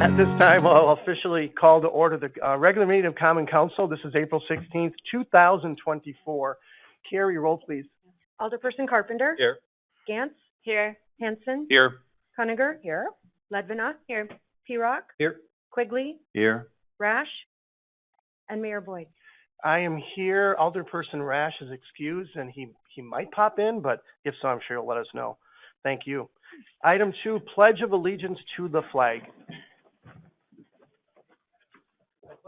At this time, I'll officially call to order the regular meeting of Common Council. This is April 16th, 2024. Carrie, roll please. Alderperson Carpenter. Here. Gantz. Here. Hanson. Here. Cuniger. Here. Ledvina. Here. Perock. Here. Quigley. Here. Rash. And Mayor Boyd. I am here. Alderperson Rash is excused, and he might pop in, but if so, I'm sure he'll let us know. Thank you. Item 2, Pledge of Allegiance to the Flag.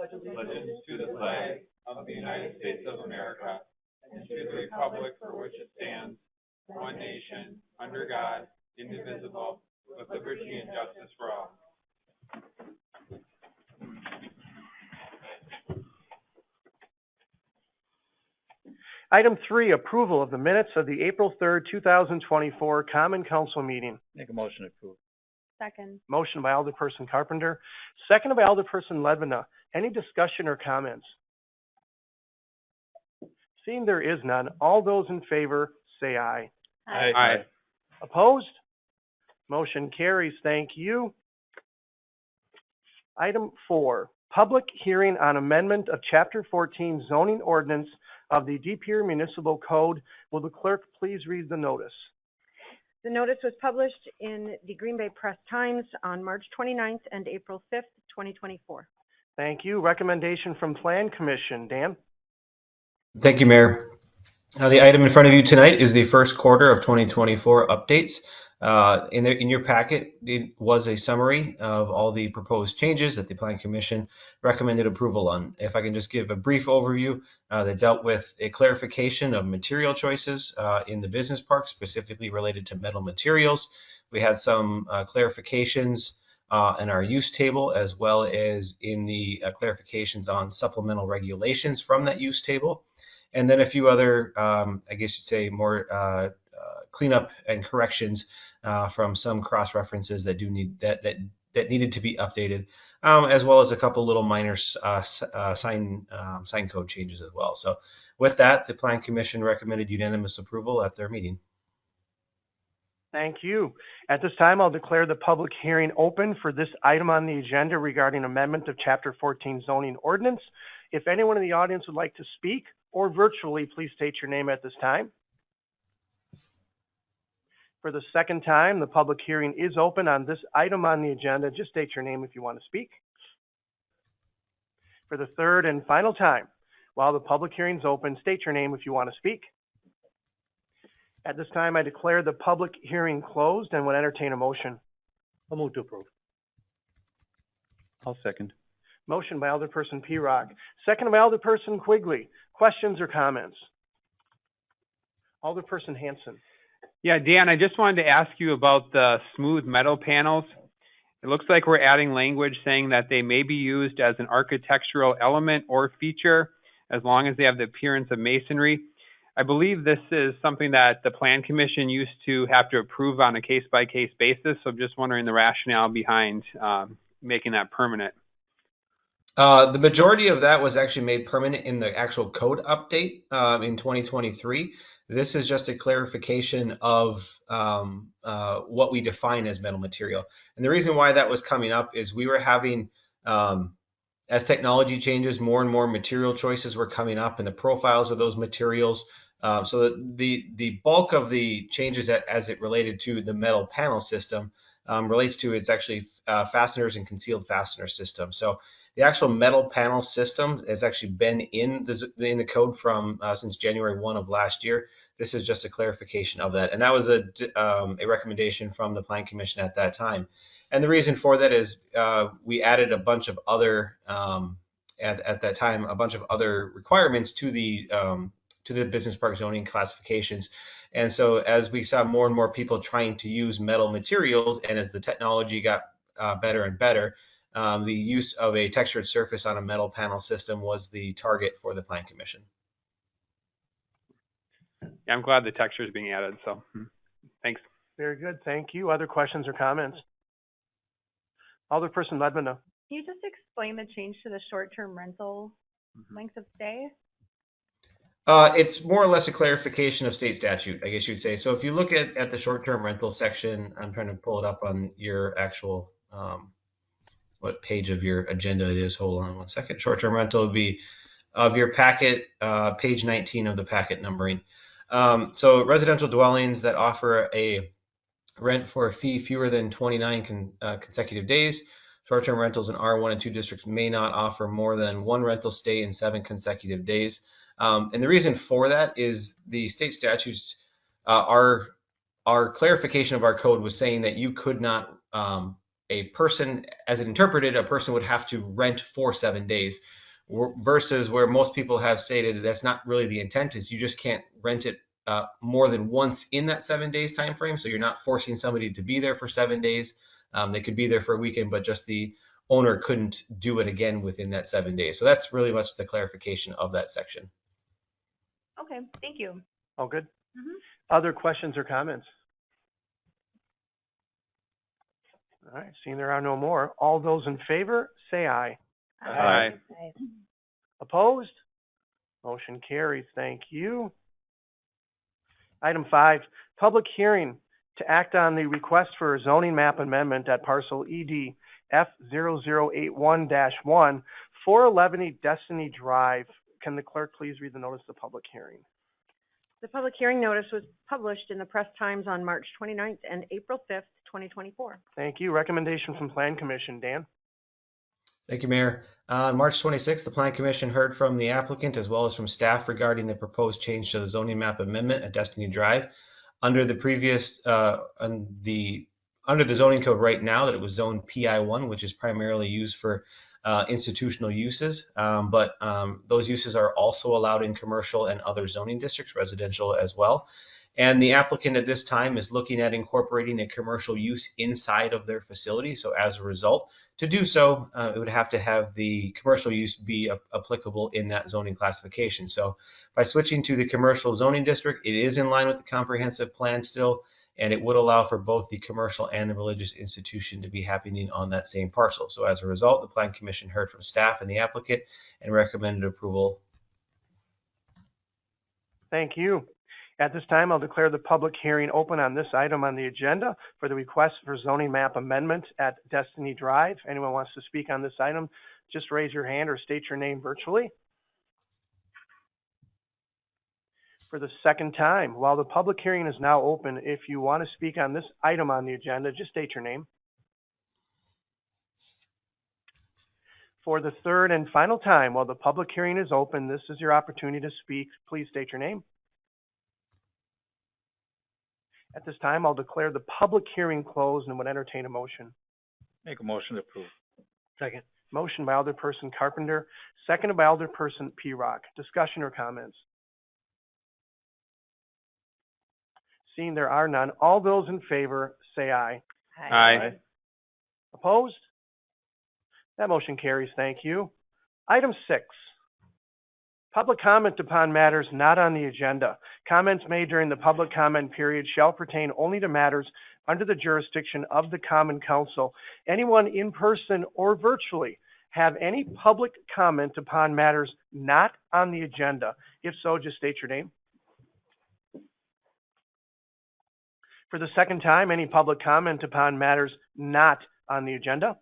I pledge allegiance to the flag of the United States of America and to the republic for which it stands, one nation, under God, indivisible, with liberty and justice for all. Item 3, Approval of the minutes of the April 3rd, 2024 Common Council meeting. Make a motion to approve. Second. Motion by Alderperson Carpenter, second by Alderperson Ledvina. Any discussion or comments? Seeing there is none, all those in favor say aye. Aye. Opposed? Motion carries. Thank you. Item 4, Public Hearing on Amendment of Chapter 14 Zoning Ordinance of the DPMC Municipal Code. Will the clerk please read the notice? The notice was published in the Green Bay Press Times on March 29th and April 5th, 2024. Thank you. Recommendation from Plan Commission. Dan? Thank you, Mayor. The item in front of you tonight is the first quarter of 2024 updates. In your packet, it was a summary of all the proposed changes that the Plan Commission recommended approval on. If I can just give a brief overview, they dealt with a clarification of material choices in the business park, specifically related to metal materials. We had some clarifications in our use table, as well as in the clarifications on supplemental regulations from that use table. And then a few other, I guess you'd say, more cleanup and corrections from some cross references that that needed to be updated, as well as a couple little minor sign code changes as well. So with that, the Plan Commission recommended unanimous approval at their meeting. Thank you. At this time, I'll declare the public hearing open for this item on the agenda regarding amendment of Chapter 14 zoning ordinance. If anyone in the audience would like to speak, or virtually, please state your name at this time. For the second time, the public hearing is open on this item on the agenda. Just state your name if you want to speak. For the third and final time, while the public hearing is open, state your name if you want to speak. At this time, I declare the public hearing closed and would entertain a motion. I'll move to approve. I'll second. Motion by Alderperson Perock, second by Alderperson Quigley. Questions or comments? Alderperson Hanson. Yeah, Dan, I just wanted to ask you about the smooth metal panels. It looks like we're adding language saying that they may be used as an architectural element or feature as long as they have the appearance of masonry. I believe this is something that the Plan Commission used to have to approve on a case-by-case basis. So I'm just wondering the rationale behind making that permanent. The majority of that was actually made permanent in the actual code update in 2023. This is just a clarification of what we define as metal material. And the reason why that was coming up is we were having, as technology changes, more and more material choices were coming up and the profiles of those materials. So the bulk of the changes as it related to the metal panel system relates to its actually fasteners and concealed fastener system. So the actual metal panel system has actually been in the code from since January 1 of last year. This is just a clarification of that, and that was a recommendation from the Plan Commission at that time. And the reason for that is we added a bunch of other at that time a bunch of other requirements to the business park zoning classifications. And so as we saw more and more people trying to use metal materials, and as the technology got better and better, the use of a textured surface on a metal panel system was the target for the Plan Commission. Yeah, I'm glad the texture is being added. So thanks. Very good. Thank you. Other questions or comments? Alderperson Ledvina. Can you just explain the change to the short-term rental length of stay? It's more or less a clarification of state statute, I guess you'd say. So if you look at the short-term rental section, I'm trying to pull it up on your actual what page of your agenda it is. Hold on one second. Short-term rental would be of your packet, page 19 of the packet numbering. So residential dwellings that offer a rent for a fee fewer than 29 consecutive days. Short-term rentals in R1 and 2 districts may not offer more than one rental stay in 7 consecutive days. And the reason for that is the state statutes, our clarification of our code was saying that you could not, a person, as it interpreted, a person would have to rent for 7 days, versus where most people have stated that's not really the intent, is you just can't rent it more than once in that 7 days time frame. So you're not forcing somebody to be there for 7 days. They could be there for a weekend, but just the owner couldn't do it again within that 7 days. So that's really much the clarification of that section. Okay, thank you. All good? Mm-hmm. Other questions or comments? All right, seeing there are no more, all those in favor, say aye. Aye. Opposed? Motion carries. Thank you. Item 5, public hearing to act on the request for a zoning map amendment at parcel ED F0081-1, 411 Destiny Drive. Can the clerk please read the notice of the public hearing? The public hearing notice was published in the Press Times on March 29th and April 5th, 2024. Thank you. Recommendation from Plan Commission. Dan? Thank you, Mayor. On March 26th, the Plan Commission heard from the applicant as well as from staff regarding the proposed change to the zoning map amendment at Destiny Drive. Under the previous, under the zoning code right now, that it was zone PI1, which is primarily used for institutional uses, but those uses are also allowed in commercial and other zoning districts, residential as well. And the applicant at this time is looking at incorporating a commercial use inside of their facility. So as a result, to do so, it would have to have the commercial use be applicable in that zoning classification. So by switching to the commercial zoning district, it is in line with the comprehensive plan still, and it would allow for both the commercial and the religious institution to be happening on that same parcel. So as a result, the Plan Commission heard from staff and the applicant and recommended approval. Thank you. At this time, I'll declare the public hearing open on this item on the agenda for the request for zoning map amendment at Destiny Drive. Anyone wants to speak on this item, just raise your hand or state your name virtually. For the second time, while the public hearing is now open, if you want to speak on this item on the agenda, just state your name. For the third and final time, while the public hearing is open, this is your opportunity to speak. Please state your name. At this time, I'll declare the public hearing closed and would entertain a motion. Make a motion to approve. Second. Motion by Alderperson Carpenter, seconded by Alderperson Pere. Discussion or comments? Seeing there are none, all those in favor say aye. Aye. Opposed? That motion carries. Thank you. Item 6. Public comment upon matters not on the agenda. Comments made during the public comment period shall pertain only to matters under the jurisdiction of the Common Council. Anyone in person or virtually have any public comment upon matters not on the agenda? If so, just state your name. For the second time, any public comment upon matters not on the agenda?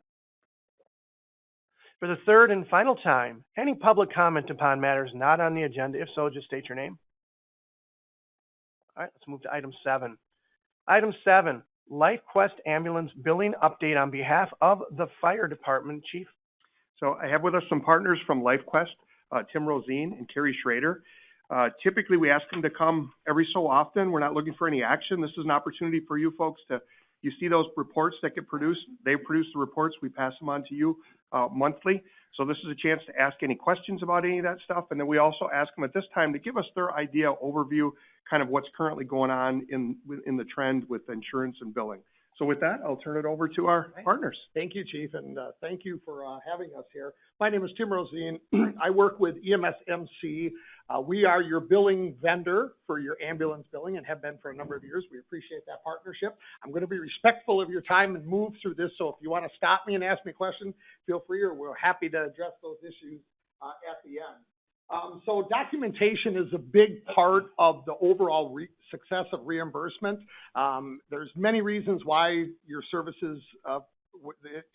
For the third and final time, any public comment upon matters not on the agenda? If so, just state your name. All right, let's move to item 7. Item 7, LifeQuest ambulance billing update on behalf of the fire department. Chief? So I have with us some partners from LifeQuest, Tim Rosine and Carrie Schrader. Typically, we ask them to come every so often. We're not looking for any action. This is an opportunity for you folks to, you see those reports that get produced. They produce the reports. We pass them on to you monthly. So this is a chance to ask any questions about any of that stuff. And then we also ask them at this time to give us their idea, overview, kind of what's currently going on in the trend with insurance and billing. So with that, I'll turn it over to our partners. Thank you, Chief, and thank you for having us here. My name is Tim Rosine. I work with EMSMC. We are your billing vendor for your ambulance billing and have been for a number of years. We appreciate that partnership. I'm going to be respectful of your time and move through this, so if you want to stop me and ask me a question, feel free, or we're happy to address those issues at the end. So documentation is a big part of the overall success of reimbursement. There's many reasons why your services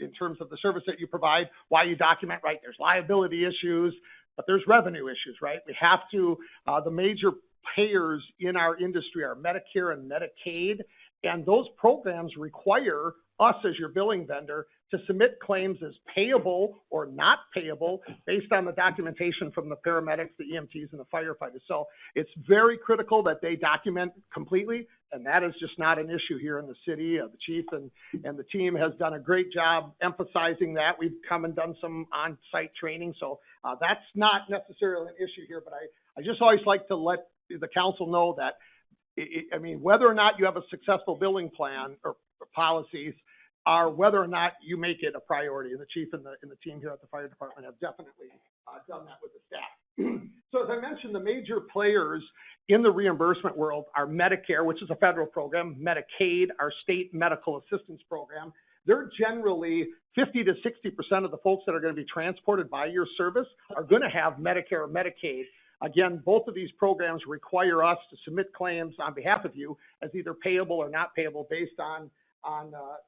in terms of the service that you provide, why you document, right? There's liability issues, but there's revenue issues, right? We have to, the major payers in our industry are Medicare and Medicaid, and those programs require us as your billing vendor to submit claims as payable or not payable based on the documentation from the paramedics, the EMTs, and the firefighters. So it's very critical that they document completely, and that is just not an issue here in the city. The chief and the team has done a great job emphasizing that. We've come and done some on-site training, so that's not necessarily an issue here, but I just always like to let the council know that, I mean, whether or not you have a successful billing plan or policies, are whether or not you make it a priority. And the chief and the team here at the fire department have definitely done that with the staff. So as I mentioned, the major players in the reimbursement world are Medicare, which is a federal program, Medicaid, our state medical assistance program. They're generally 50 to 60% of the folks that are going to be transported by your service are going to have Medicare or Medicaid. Again, both of these programs require us to submit claims on behalf of you as either payable or not payable based on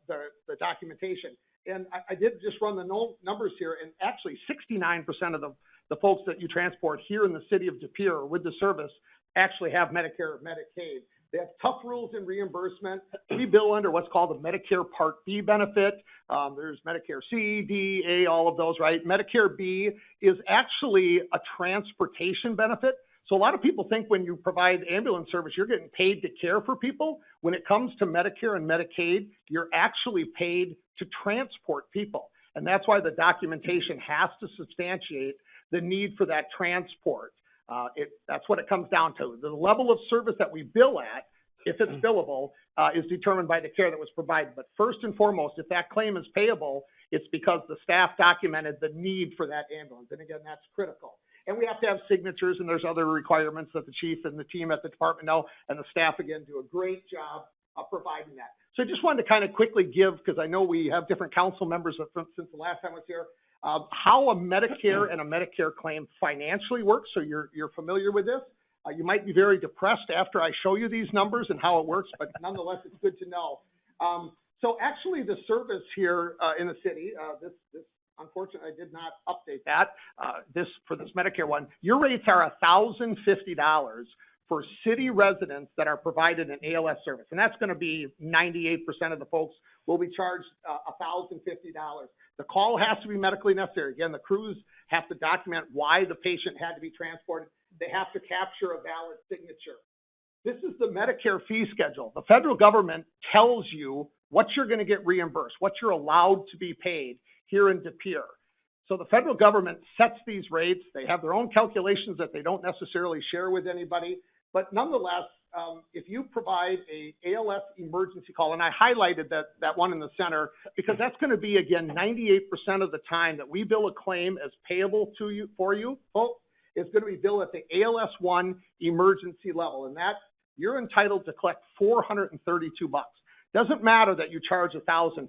the documentation. And I did just run the numbers here, and actually 69% of the folks that you transport here in the city of De Pere with the service actually have Medicare or Medicaid. They have tough rules in reimbursement. We bill under what's called the Medicare Part B benefit. There's Medicare C, D, A, all of those, right? Medicare B is actually a transportation benefit. So a lot of people think when you provide ambulance service, you're getting paid to care for people. When it comes to Medicare and Medicaid, you're actually paid to transport people. And that's why the documentation has to substantiate the need for that transport. That's what it comes down to. The level of service that we bill at, if it's billable, is determined by the care that was provided. But first and foremost, if that claim is payable, it's because the staff documented the need for that ambulance. And again, that's critical. And we have to have signatures, and there's other requirements that the chief and the team at the department know, and the staff, again, do a great job of providing that. So I just wanted to kind of quickly give, because I know we have different council members since the last time I was here, how a Medicare and a Medicare claim financially works, so you're familiar with this. You might be very depressed after I show you these numbers and how it works, but nonetheless, it's good to know. So actually, the service here in the city, this unfortunately, I did not update that. For this Medicare one, your rates are $1,050 for city residents that are provided an ALS service, and that's going to be 98% of the folks will be charged $1,050. The call has to be medically necessary. Again, the crews have to document why the patient had to be transported. They have to capture a valid signature. This is the Medicare fee schedule. The federal government tells you what you're going to get reimbursed, what you're allowed to be paid here in De Pere. So the federal government sets these rates. They have their own calculations that they don't necessarily share with anybody. But nonetheless, if you provide a ALS emergency call, and I highlighted that one in the center, because that's going to be, again, 98% of the time that we bill a claim as payable to you, for you, folks, is going to be billed at the ALS1 emergency level. And that you're entitled to collect $432. Doesn't matter that you charge $1,050. I'm going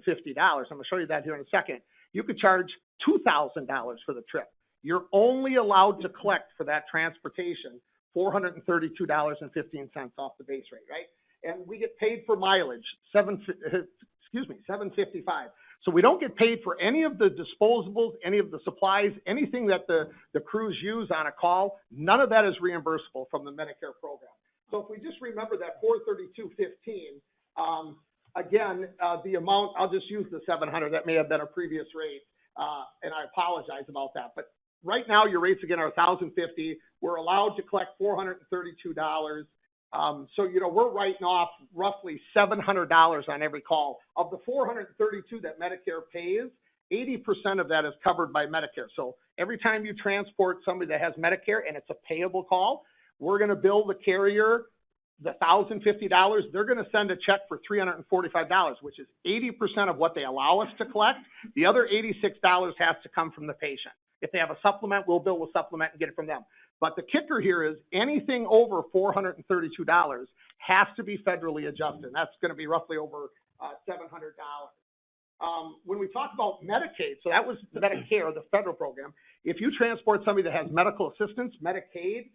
to show you that here in a second. You could charge $2,000 for the trip. You're only allowed to collect for that transportation $432.15 off the base rate, right? And we get paid for mileage, $755. So we don't get paid for any of the disposables, any of the supplies, anything that the crews use on a call. None of that is reimbursable from the Medicare program. So if we just remember that $432.15, again, the amount, I'll just use the $700. That may have been a previous rate, and I apologize about that. But right now, your rates, again, are $1,050. We're allowed to collect $432. So, we're writing off roughly $700 on every call. Of the $432 that Medicare pays, 80% of that is covered by Medicare. So every time you transport somebody that has Medicare and it's a payable call, we're going to bill the carrier the $1,050. They're going to send a check for $345, which is 80% of what they allow us to collect. The other $86 has to come from the patient. If they have a supplement, we'll bill the supplement and get it from them. But the kicker here is anything over $432 has to be federally adjusted. That's going to be roughly over $700. When we talk about Medicaid, so that was Medicare, the federal program. If you transport somebody that has medical assistance, Medicaid,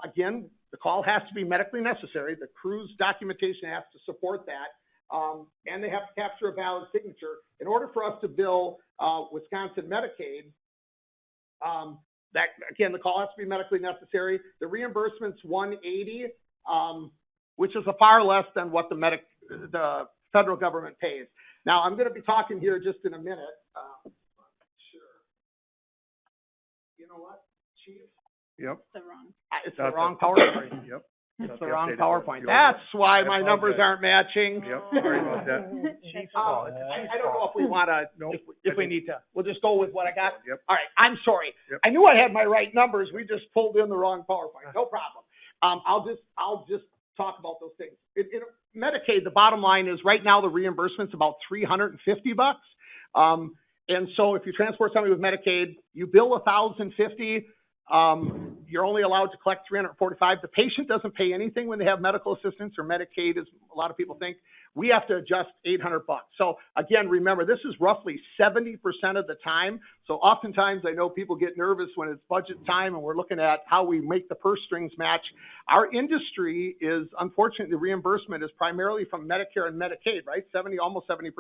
again, the call has to be medically necessary. The crew's documentation has to support that. and they have to capture a valid signature. In order for us to bill Wisconsin Medicaid, that again, the call has to be medically necessary. The reimbursement's $180, which is a far less than what the federal government pays. Now, I'm going to be talking here just in a minute. Sure. You know what, Chief? Yep. It's the wrong PowerPoint. Yep. It's the wrong PowerPoint. That's why my numbers aren't matching. Yep, sorry about that. I don't know if we want to, if we need to. We'll just go with what I got. Yep. All right, I'm sorry. Yep. I knew I had my right numbers. We just pulled in the wrong PowerPoint. No problem. I'll just talk about those things. In Medicaid, the bottom line is right now the reimbursement's about $350. And so if you transport somebody with Medicaid, you bill $1,050. You're only allowed to collect $345. The patient doesn't pay anything when they have medical assistance or Medicaid, as a lot of people think. We have to adjust $800. So again, remember, this is roughly 70% of the time. So oftentimes I know people get nervous when it's budget time and we're looking at how we make the purse strings match. Our industry is, unfortunately, the reimbursement is primarily from Medicare and Medicaid, right? Almost 70%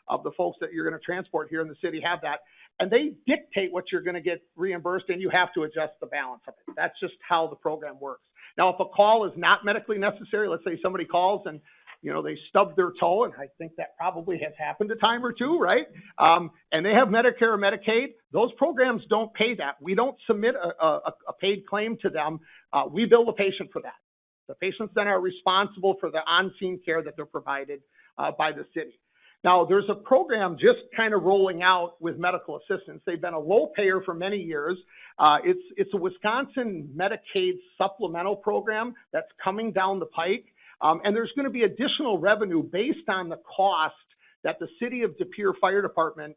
of the folks that you're going to transport here in the city have that. And they dictate what you're going to get reimbursed, and you have to adjust the balance of it. That's just how the program works. Now, if a call is not medically necessary, let's say somebody calls and, you know, they stub their toe, and I think that probably has happened a time or two, right? And they have Medicare or Medicaid, those programs don't pay that. We don't submit a paid claim to them. We bill the patient for that. The patients then are responsible for the on-scene care that they're provided by the city. Now, there's a program just kind of rolling out with medical assistance. They've been a low payer for many years. It's a Wisconsin Medicaid supplemental program that's coming down the pike. And there's going to be additional revenue based on the cost that the city of De Pere Fire Department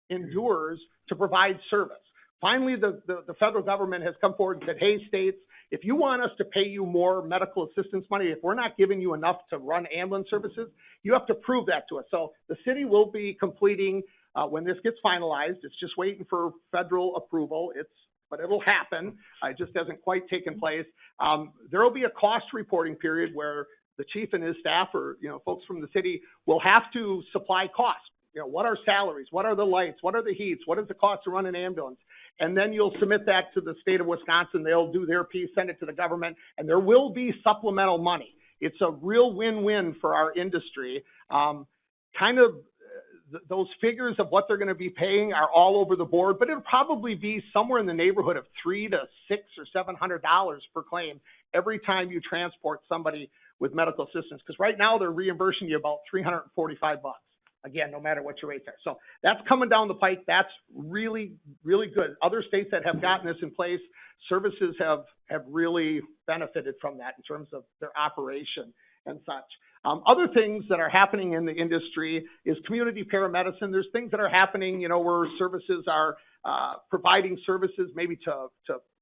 endures to provide service. Finally, the federal government has come forward and said, hey, states, if you want us to pay you more medical assistance money, if we're not giving you enough to run ambulance services, you have to prove that to us. So the city will be completing, when this gets finalized, it's just waiting for federal approval. But it'll happen. It just hasn't quite taken place. There will be a cost reporting period where the chief and his staff, or folks from the city, will have to supply costs. What are salaries? What are the lights? What are the heats? What is the cost to run an ambulance? And then you'll submit that to the state of Wisconsin. They'll do their piece, send it to the government, and there will be supplemental money. It's a real win-win for our industry. Those figures of what they're going to be paying are all over the board, but it'll probably be somewhere in the neighborhood of $300 to $600 or $700 per claim every time you transport somebody with medical assistance. Because right now they're reimbursing you about $345. Again, no matter what your rates are. So that's coming down the pike. That's really, really good. Other states that have gotten this in place, services have really benefited from that in terms of their operation and such. Other things that are happening in the industry is community paramedicine. There's things that are happening, where services are providing services maybe to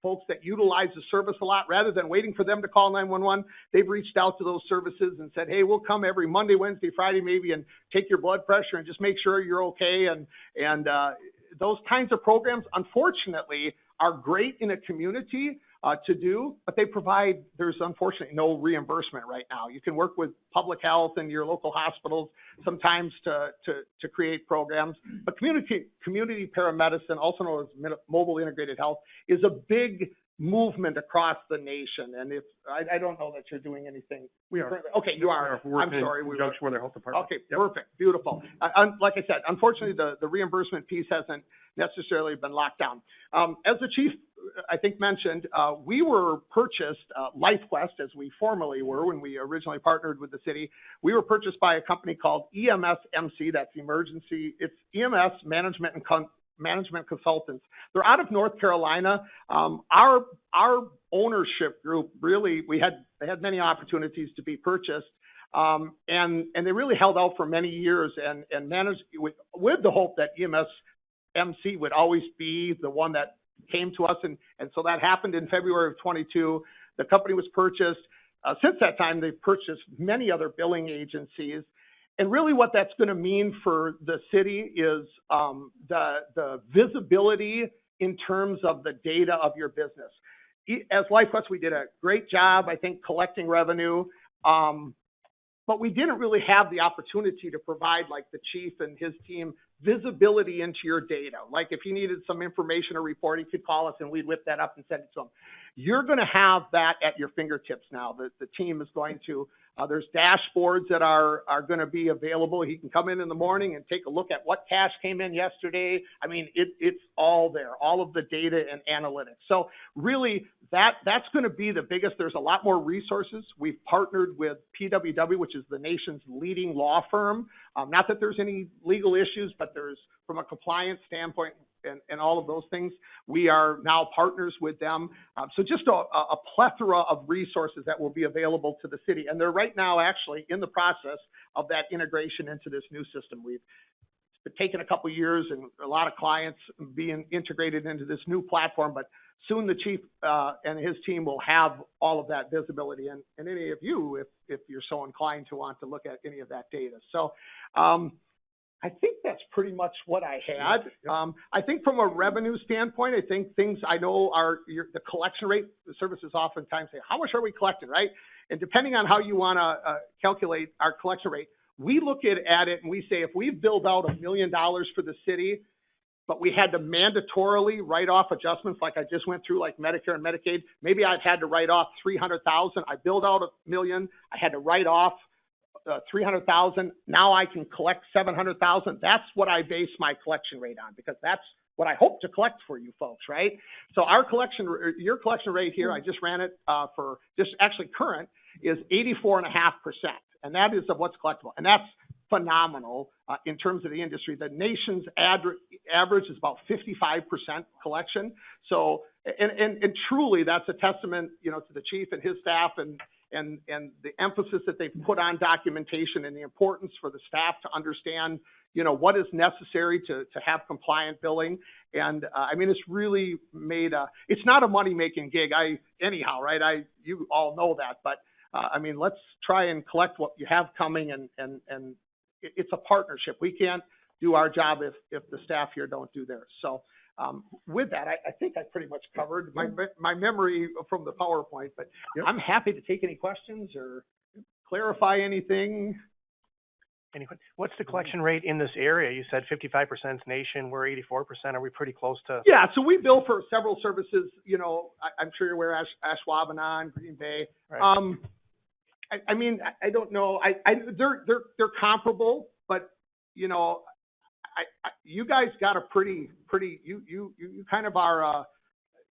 folks that utilize the service a lot. Rather than waiting for them to call 911, they've reached out to those services and said, hey, we'll come every Monday, Wednesday, Friday maybe and take your blood pressure and just make sure you're okay. And those kinds of programs, unfortunately, are great in a community to do, but there's unfortunately no reimbursement right now. You can work with public health and your local hospitals sometimes to create programs, but community paramedicine, also known as mobile integrated health, is a big movement across the nation. And I don't know that you're doing anything. We are. Okay, you are. I'm sorry. We are with our health department. Okay, yep. Perfect, beautiful. Like I said, unfortunately, the reimbursement piece hasn't necessarily been locked down. As the chief, I think, mentioned, we were purchased, LifeQuest, as we formerly were when we originally partnered with the city. We were purchased by a company called EMSMC, that's it's EMS Management Consultants. They're out of North Carolina. Our ownership group they had many opportunities to be purchased, and they really held out for many years and managed with the hope that EMSMC would always be the one that came to us, and so that happened in February of 22. The company was purchased. Since that time, they've purchased many other billing agencies. And really what that's going to mean for the city is the visibility in terms of the data of your business. As LifeQuest, we did a great job, I think, collecting revenue. but we didn't really have the opportunity to provide, like the chief and his team, visibility into your data. Like if he needed some information or report, he could call us and we'd whip that up and send it to him. You're going to have that at your fingertips now. The team is going to, there's dashboards that are going to be available. He can come in the morning and take a look at what cash came in yesterday. I mean, it's all there, all of the data and analytics. So really, that's going to be the biggest. There's a lot more resources. We've partnered with PWW, which is the nation's leading law firm. Not that there's any legal issues, but there's, from a compliance standpoint and all of those things, we are now partners with them. So just a plethora of resources that will be available to the city. And they're right now actually in the process of that integration into this new system. It's taken a couple of years and a lot of clients being integrated into this new platform, but soon the chief and his team will have all of that visibility, and any of you, if you're so inclined to want to look at any of that data. So I think that's pretty much what I had. I think from a revenue standpoint, I think things I know are the collection rate. The services oftentimes say, how much are we collecting, right? And depending on how you want to calculate our collection rate, we look at it and we say, if we've billed out $1 million for the city, but we had to mandatorily write off adjustments like I just went through, like Medicare and Medicaid, maybe I've had to write off $300,000. I billed out $1 million. I had to write off $300,000. Now I can collect $700,000. That's what I base my collection rate on, because that's what I hope to collect for you folks, right? So your collection rate here, I just ran it for just actually current, is 84.5%. And that is of what's collectible. And that's phenomenal in terms of the industry. The nation's average is about 55% collection. So, and truly that's a testament, to the chief and his staff and the emphasis that they've put on documentation and the importance for the staff to understand, what is necessary to have compliant billing. And I mean, it's really made it's not a money-making gig. Right? You all know that, but I mean, let's try and collect what you have coming, and it's a partnership. We can't do our job if the staff here don't do theirs. So with that, I think I pretty much covered my memory from the PowerPoint, but I'm happy to take any questions or clarify anything. What's the collection rate in this area? You said 55% is nation, we're 84%. Are we pretty close to? Yeah, so we bill for several services. I'm sure you're aware, Ashwaubenon, Green Bay. Right. I mean, I don't know. They're comparable, but you guys got a pretty. You kind of are.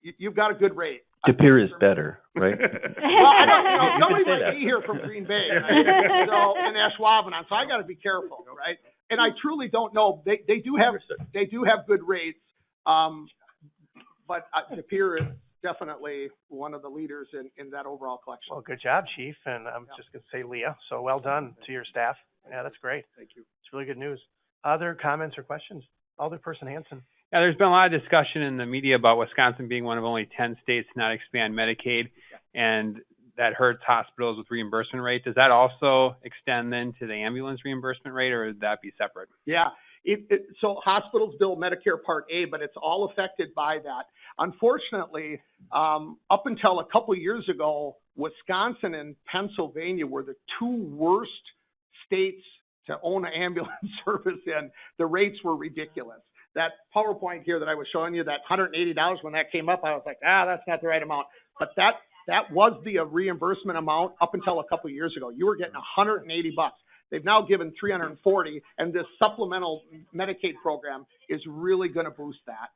You've got a good rate. De Pere is better, right? Well, I don't. Somebody might be here from Green Bay, right? So and Ashwaubenon, so I got to be careful, right? And I truly don't know. They do have good rates, but De Pere is definitely one of the leaders in that overall collection. Well, good job, Chief. And I'm just going to say Leah. So well done to your staff. Yeah, that's great. Thank you. It's really good news. Other comments or questions? Alderperson Hanson. Yeah, there's been a lot of discussion in the media about Wisconsin being one of only 10 states to not expand Medicaid, and that hurts hospitals with reimbursement rate. Does that also extend then to the ambulance reimbursement rate, or would that be separate? Yeah. So hospitals bill Medicare Part A, but it's all affected by that. Unfortunately, up until a couple of years ago, Wisconsin and Pennsylvania were the two worst states to own an ambulance service in. The rates were ridiculous. That PowerPoint here that I was showing you, that $180, when that came up, I was like, that's not the right amount. But that was the reimbursement amount up until a couple of years ago. You were getting $180. They've now given $340, and this supplemental Medicaid program is really going to boost that.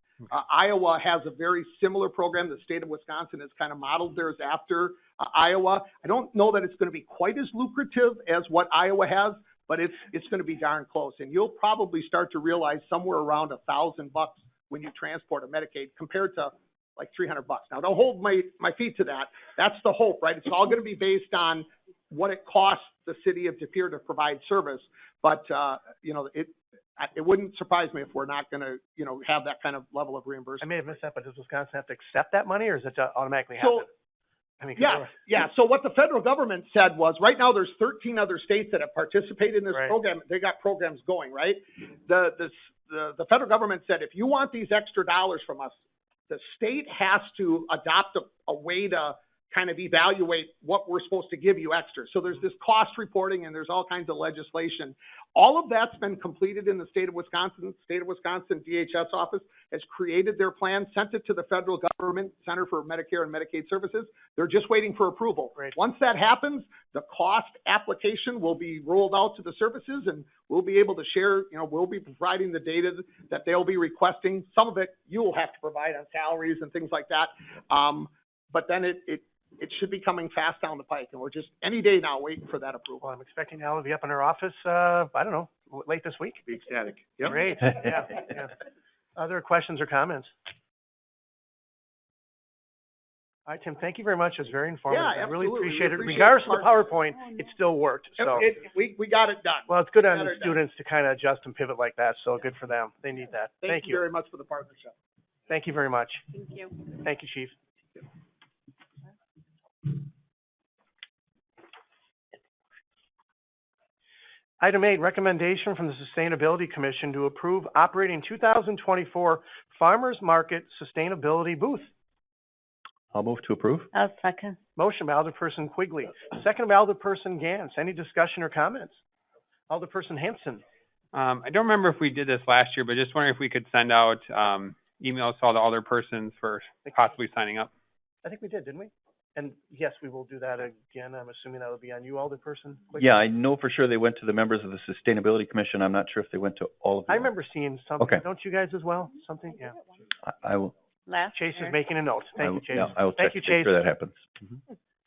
Iowa has a very similar program. The state of Wisconsin has kind of modeled theirs after Iowa. I don't know that it's going to be quite as lucrative as what Iowa has, but it's going to be darn close. And you'll probably start to realize somewhere around $1,000 when you transport a Medicaid compared to like $300. Now, don't hold my feet to that. That's the hope, right? It's all going to be based on what it costs the city of De Pere to provide service. But, it wouldn't surprise me if we're not going to, have that kind of level of reimbursement. I may have missed that, but does Wisconsin have to accept that money, or is it automatically happen? Yeah. So what the federal government said was, right now there's 13 other states that have participated in this program. They got programs going, right? The federal government said, if you want these extra dollars from us, the state has to adopt a way to kind of evaluate what we're supposed to give you extra. So there's this cost reporting and there's all kinds of legislation. All of that's been completed in the state of Wisconsin. State of Wisconsin DHS office has created their plan, sent it to the federal government, Center for Medicare and Medicaid Services. They're just waiting for approval. Great. Once that happens, the cost application will be rolled out to the services and we'll be able to share, we'll be providing the data that they'll be requesting. Some of it you will have to provide on salaries and things like that. But then it should be coming fast down the pike, and we're just any day now waiting for that approval. Well, I'm expecting Al to be up in her office, I don't know, late this week. Be ecstatic. Yep. Great, yeah. Other questions or comments? All right, Tim, thank you very much. It was very informative. Yeah, I really absolutely. appreciate it. We appreciate Regardless the of the PowerPoint, it still worked, so. We got it done. Well, it's good on got the it done. students to kind of adjust and pivot like that, so good for them. They need that. Thank you very much for the partnership. Thank you very much. Thank you. Thank you, Chief. Item 8, recommendation from the Sustainability Commission to approve operating 2024 Farmers Market Sustainability Booth. I'll move to approve. I'll second. Motion by Alderperson Quigley, second by Alderperson Gantz. Any discussion or comments? Alderperson Hanson. I don't remember if we did this last year, but just wondering if we could send out emails to all the alderpersons for possibly signing up. I think we did, didn't we? And yes, we will do that again. I'm assuming that will be on you, Alderperson Quigley. Yeah, I know for sure they went to the members of the Sustainability Commission. I'm not sure if they went to all of them. I remember seeing something. Okay. Don't you guys as well? Something? Yeah. I will. Last Chase year. is making a note. Thank you, Chase. Yeah, I will Thank check you, to make Chase. sure that happens. Yeah,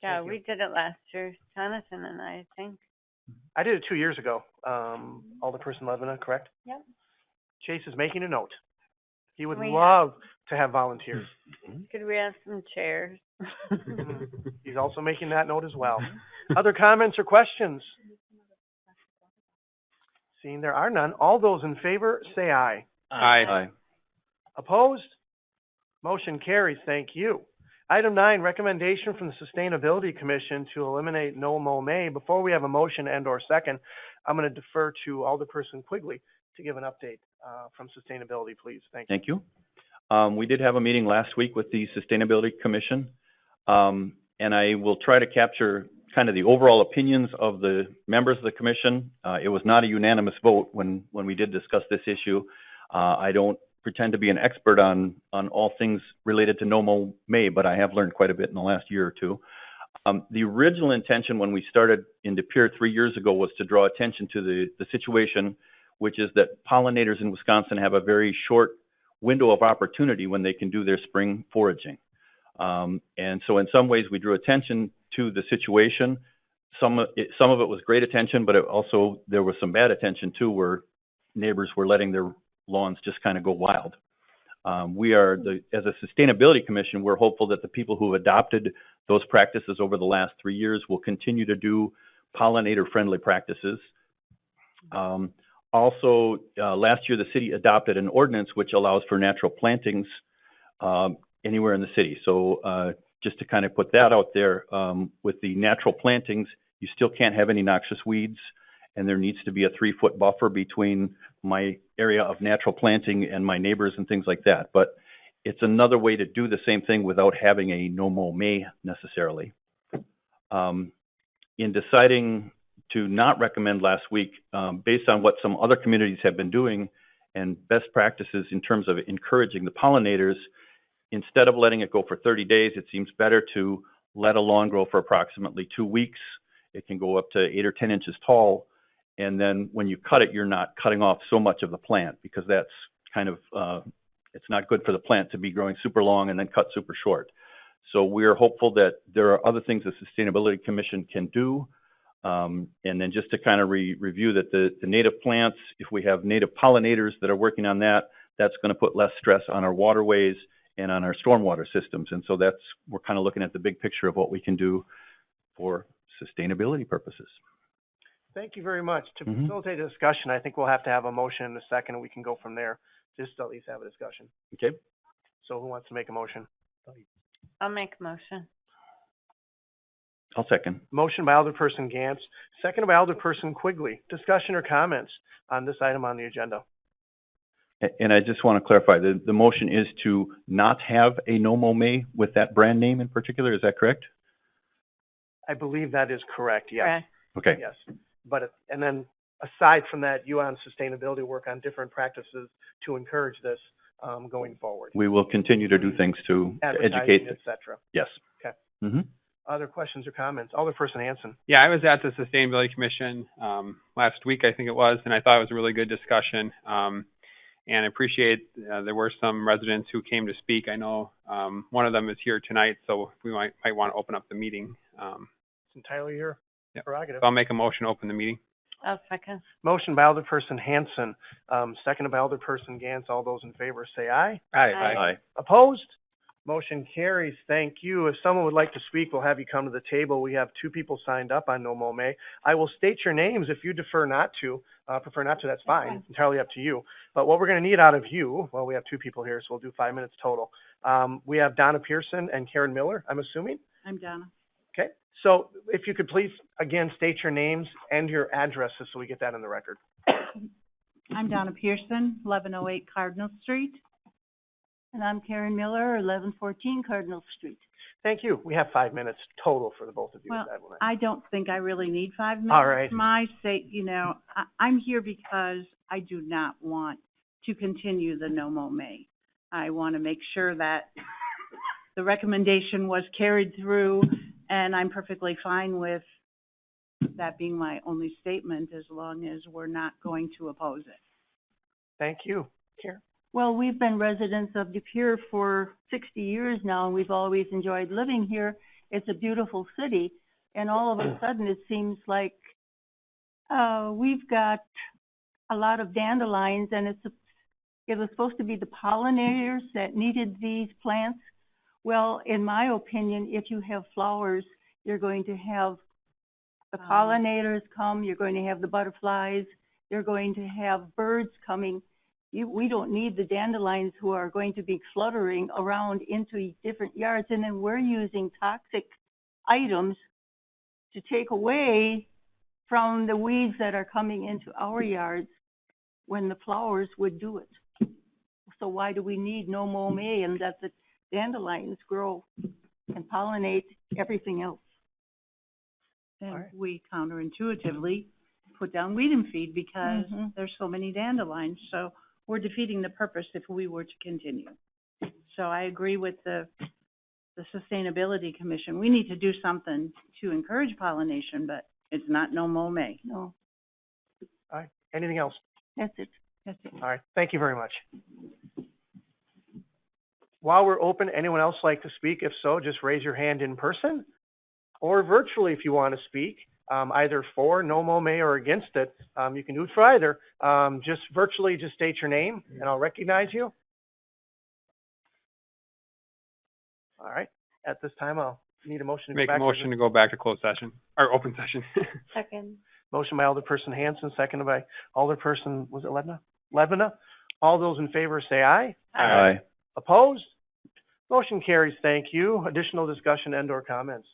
Thank you. we did it last year, Jonathan and I think. I did it 2 years ago. Alderperson Levina, correct? Yep. Chase is making a note. He would We love to have volunteers. Could we have some chairs? He's also making that note as well. Other comments or questions? Seeing there are none, all those in favor say aye. Aye. Opposed? Motion carries. Thank you. Item 9, recommendation from the Sustainability Commission to eliminate No Mow May. Before we have a motion and or second, I'm going to defer to Alderperson Quigley to give an update from Sustainability, please. Thank you. Thank you. We did have a meeting last week with the Sustainability Commission, and I will try to capture kind of the overall opinions of the members of the commission. It was not a unanimous vote when we did discuss this issue. I don't pretend to be an expert on all things related to No Mow May, but I have learned quite a bit in the last year or two. The original intention when we started in De Pere 3 years ago was to draw attention to the situation, which is that pollinators in Wisconsin have a very short window of opportunity when they can do their spring foraging. And so in some ways we drew attention to the situation. Some of it was great attention, but there was some bad attention too, where neighbors were letting their lawns just kind of go wild. As a sustainability commission, we're hopeful that the people who have adopted those practices over the last 3 years will continue to do pollinator-friendly practices. Also, last year the city adopted an ordinance which allows for natural plantings anywhere in the city. So just to kind of put that out there, with the natural plantings, you still can't have any noxious weeds, and there needs to be a 3-foot buffer between my area of natural planting and my neighbors and things like that. But it's another way to do the same thing without having a No Mow May necessarily. In deciding to not recommend last week, based on what some other communities have been doing and best practices in terms of encouraging the pollinators, instead of letting it go for 30 days, it seems better to let a lawn grow for approximately 2 weeks. It can go up to 8 or 10 inches tall. And then when you cut it, you're not cutting off so much of the plant, because that's kind of, it's not good for the plant to be growing super long and then cut super short. So we're hopeful that there are other things the Sustainability Commission can do. And then just to kind of review that the native plants, if we have native pollinators that are working on that, that's going to put less stress on our waterways and on our stormwater systems. And so we're kind of looking at the big picture of what we can do for sustainability purposes. Thank you very much. To facilitate a discussion, I think we'll have to have a motion in a second, and we can go from there, just to at least have a discussion. Okay. So who wants to make a motion? I'll make a motion. I'll second. Motion by Alderperson Gantz, second by Alderperson Quigley. Discussion or comments on this item on the agenda? And I just want to clarify, the motion is to not have a No Mow May with that brand name in particular, is that correct? I believe that is correct, yes. Correct. Okay. Yes. But, and then aside from that, you on sustainability work on different practices to encourage this going forward. We will continue to do things to Advertising, educate. et cetera. Yes. Okay. Mm-hmm. Other questions or comments? Alderperson Hanson. Yeah, I was at the Sustainability Commission last week, I think it was, and I thought it was a really good discussion. And I appreciate there were some residents who came to speak. I know one of them is here tonight, so we might want to open up the meeting. It's entirely your prerogative. So I'll make a motion to open the meeting. I'll second. Motion by Alderperson Hanson, seconded by Alderperson Gantz. All those in favor say aye. Aye. Opposed? Motion carries. Thank you. If someone would like to speak, we'll have you come to the table. We have 2 people signed up on No Mow May. I will state your names. If you prefer not to, that's fine. It's entirely up to you. But what we're going to need out of you, well, we have 2 people here, so we'll do 5 minutes total. We have Donna Pearson and Karen Miller, I'm assuming. I'm Donna. Okay. So if you could please, again, state your names and your addresses so we get that in the record. I'm Donna Pearson, 1108 Cardinal Street. And I'm Karen Miller, 1114 Cardinal Street. Thank you. We have 5 minutes total for the both of you. Well, Is that what I don't think I really need 5 minutes. All right. I'm here because I do not want to continue the No Mow May. I want to make sure that the recommendation was carried through, and I'm perfectly fine with that being my only statement as long as we're not going to oppose it. Thank you. Karen? Well, we've been residents of De Pere for 60 years now, and we've always enjoyed living here. It's a beautiful city, and all of a sudden it seems like we've got a lot of dandelions, and it was supposed to be the pollinators that needed these plants. Well, in my opinion, if you have flowers, you're going to have the pollinators come, you're going to have the butterflies, you're going to have birds coming. We don't need the dandelions who are going to be fluttering around into different yards, and then we're using toxic items to take away from the weeds that are coming into our yards when the flowers would do it. So why do we need No Mow May and that the dandelions grow and pollinate everything else? And we counterintuitively put down weed and feed because there's so many dandelions. So we're defeating the purpose if we were to continue. So I agree with the Sustainability Commission. We need to do something to encourage pollination, but it's not No Mow May. No. All right. Anything else? That's it. That's it. All right. Thank you very much. While we're open, anyone else like to speak? If so, just raise your hand in person or virtually if you want to speak, either for No Mow May or against it. You can do it for either. Just virtually, just state your name and I'll recognize you. All right. At this time, I'll need a motion to Make go a back motion to go back to closed session, or open session. Second. Motion by Alderperson Hanson, seconded by Alderperson, was it Lebna? All those in favor say aye. Aye. Opposed? Motion carries. Thank you. Additional discussion and or comments?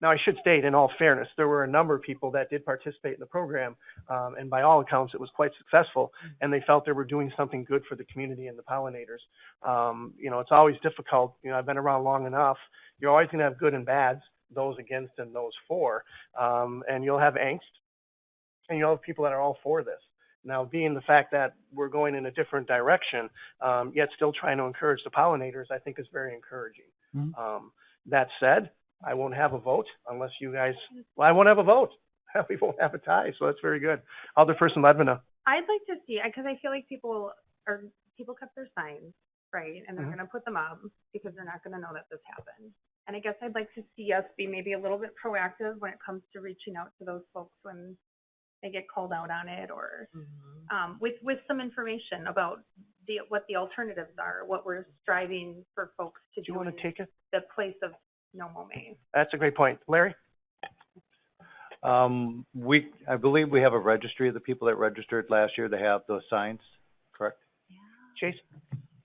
Now, I should state, in all fairness, there were a number of people that did participate in the program, and by all accounts, it was quite successful, and they felt they were doing something good for the community and the pollinators. It's always difficult. I've been around long enough. You're always going to have good and bads, those against and those for, and you'll have angst, and you'll have people that are all for this. Now, being the fact that we're going in a different direction, yet still trying to encourage the pollinators, I think is very encouraging. Mm-hmm. That said, I won't have a vote unless you guys, I won't have a vote. We won't have a tie, so that's very good. Alderperson Ledvina. I'd like to see, because I feel like people kept their signs, right? And they're going to put them up because they're not going to know that this happened. And I guess I'd like to see us be maybe a little bit proactive when it comes to reaching out to those folks when they get called out on it, or with some information about what the alternatives are, what we're striving for folks to do. Do you want to take it? The place of No Mow May. That's a great point. Larry? I believe we have a registry of the people that registered last year. They have those signs, correct? Chase?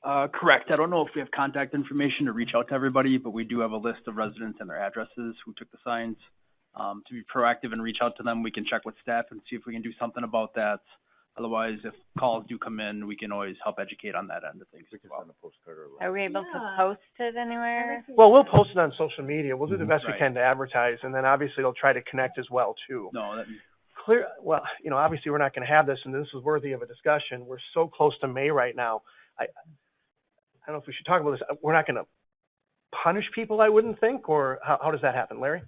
Correct. I don't know if we have contact information to reach out to everybody, but we do have a list of residents and their addresses who took the signs. To be proactive and reach out to them, we can check with staff and see if we can do something about that. Otherwise, if calls do come in, we can always help educate on that end of things as well. Are we able to post it anywhere? Well, we'll post it on social media. We'll do the best we Right. can to advertise, and then obviously they'll try to connect as well too. No, that, Well, obviously we're not going to have this, and this is worthy of a discussion. We're so close to May right now. I don't know if we should talk about this. We're not going to punish people, I wouldn't think, or how does that happen, Larry?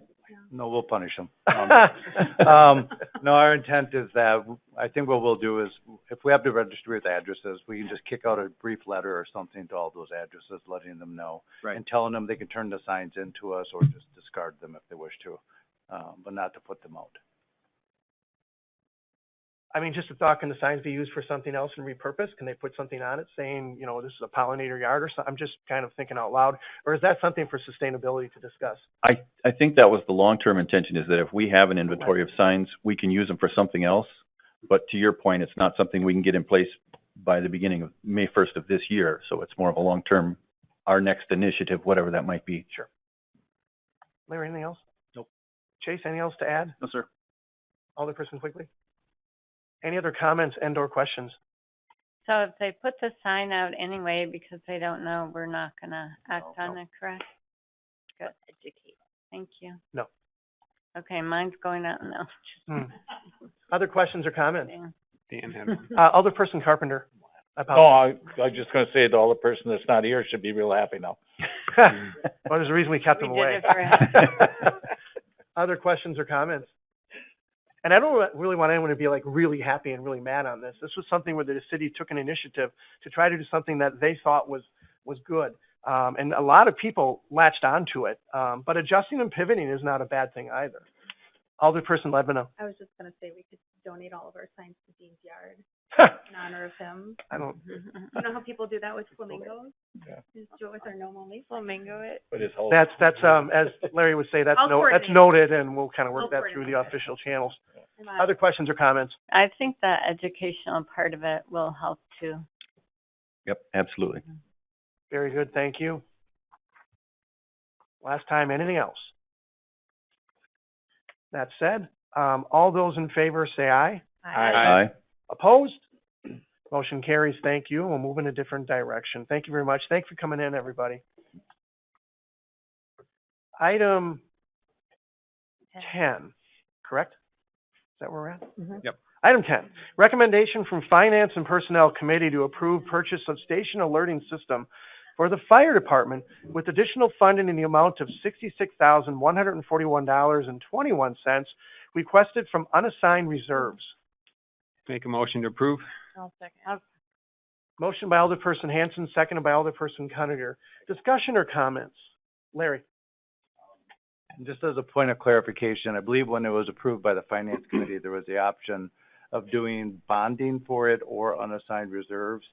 No, we'll punish them. No, our intent is that, I think what we'll do is, if we have to register with addresses, we can just kick out a brief letter or something to all those addresses, letting them know. Right. And telling them they can turn the signs into us or just discard them if they wish to, but not to put them out. I mean, just a thought, can the signs be used for something else and repurposed? Can they put something on it saying, this is a pollinator yard or something? I'm just kind of thinking out loud. Or is that something for sustainability to discuss? I think that was the long-term intention, is that if we have an inventory of signs, we can use them for something else. But to your point, it's not something we can get in place by the beginning of May 1st of this year. So it's more of a long-term, our next initiative, whatever that might be. Sure. Larry, anything else? Nope. Chase, anything else to add? no, sir. Alderperson quickly? Any other comments and or questions? So if they put the sign out anyway because they don't know, we're not gonna act on it, correct? Good. Educate. Thank you. No. Okay, mine's going out now. Other questions or comments? Dan had one. Alderperson Carpenter. I No, apologize. I was just gonna say that all the person that's not here should be real happy now. Well, there's a reason we kept We them did away. it for him. Other questions or comments? And I don't really want anyone to be like really happy and really mad on this. This was something where the city took an initiative to try to do something that they thought was good. And a lot of people latched onto it. But adjusting and pivoting is not a bad thing either. Alderperson Ledbetter. I was just gonna say we could donate all of our signs to Dean's yard in honor of him. I don't. You know how people do that with flamingos? Yeah. Just do it with our No Mow May. Flamingo it. But his whole. That's as Larry would say, that's I'll that's coordinate. noted, and we'll kind of work I'll that through the coordinate. official channels. I'm on Other questions or comments? I think the educational part of it will help too. Yep, absolutely. Very good, thank you. Last time, anything else? That said, all those in favor say aye. Aye. Opposed? Motion carries. Thank you. We'll move in a different direction. Thank you very much. Thank you for coming in, everybody. Item 10, correct? Is that where we're at? Yep. Item 10, recommendation from Finance and Personnel Committee to approve purchase of station alerting system for the fire department with additional funding in the amount of $66,141.21 requested from unassigned reserves. Make a motion to approve. I'll second. Motion by Alderperson Hanson, seconded by Alderperson Cunninger. Discussion or comments? Larry? Just as a point of clarification, I believe when it was approved by the Finance Committee, there was the option of doing bonding for it or unassigned reserves.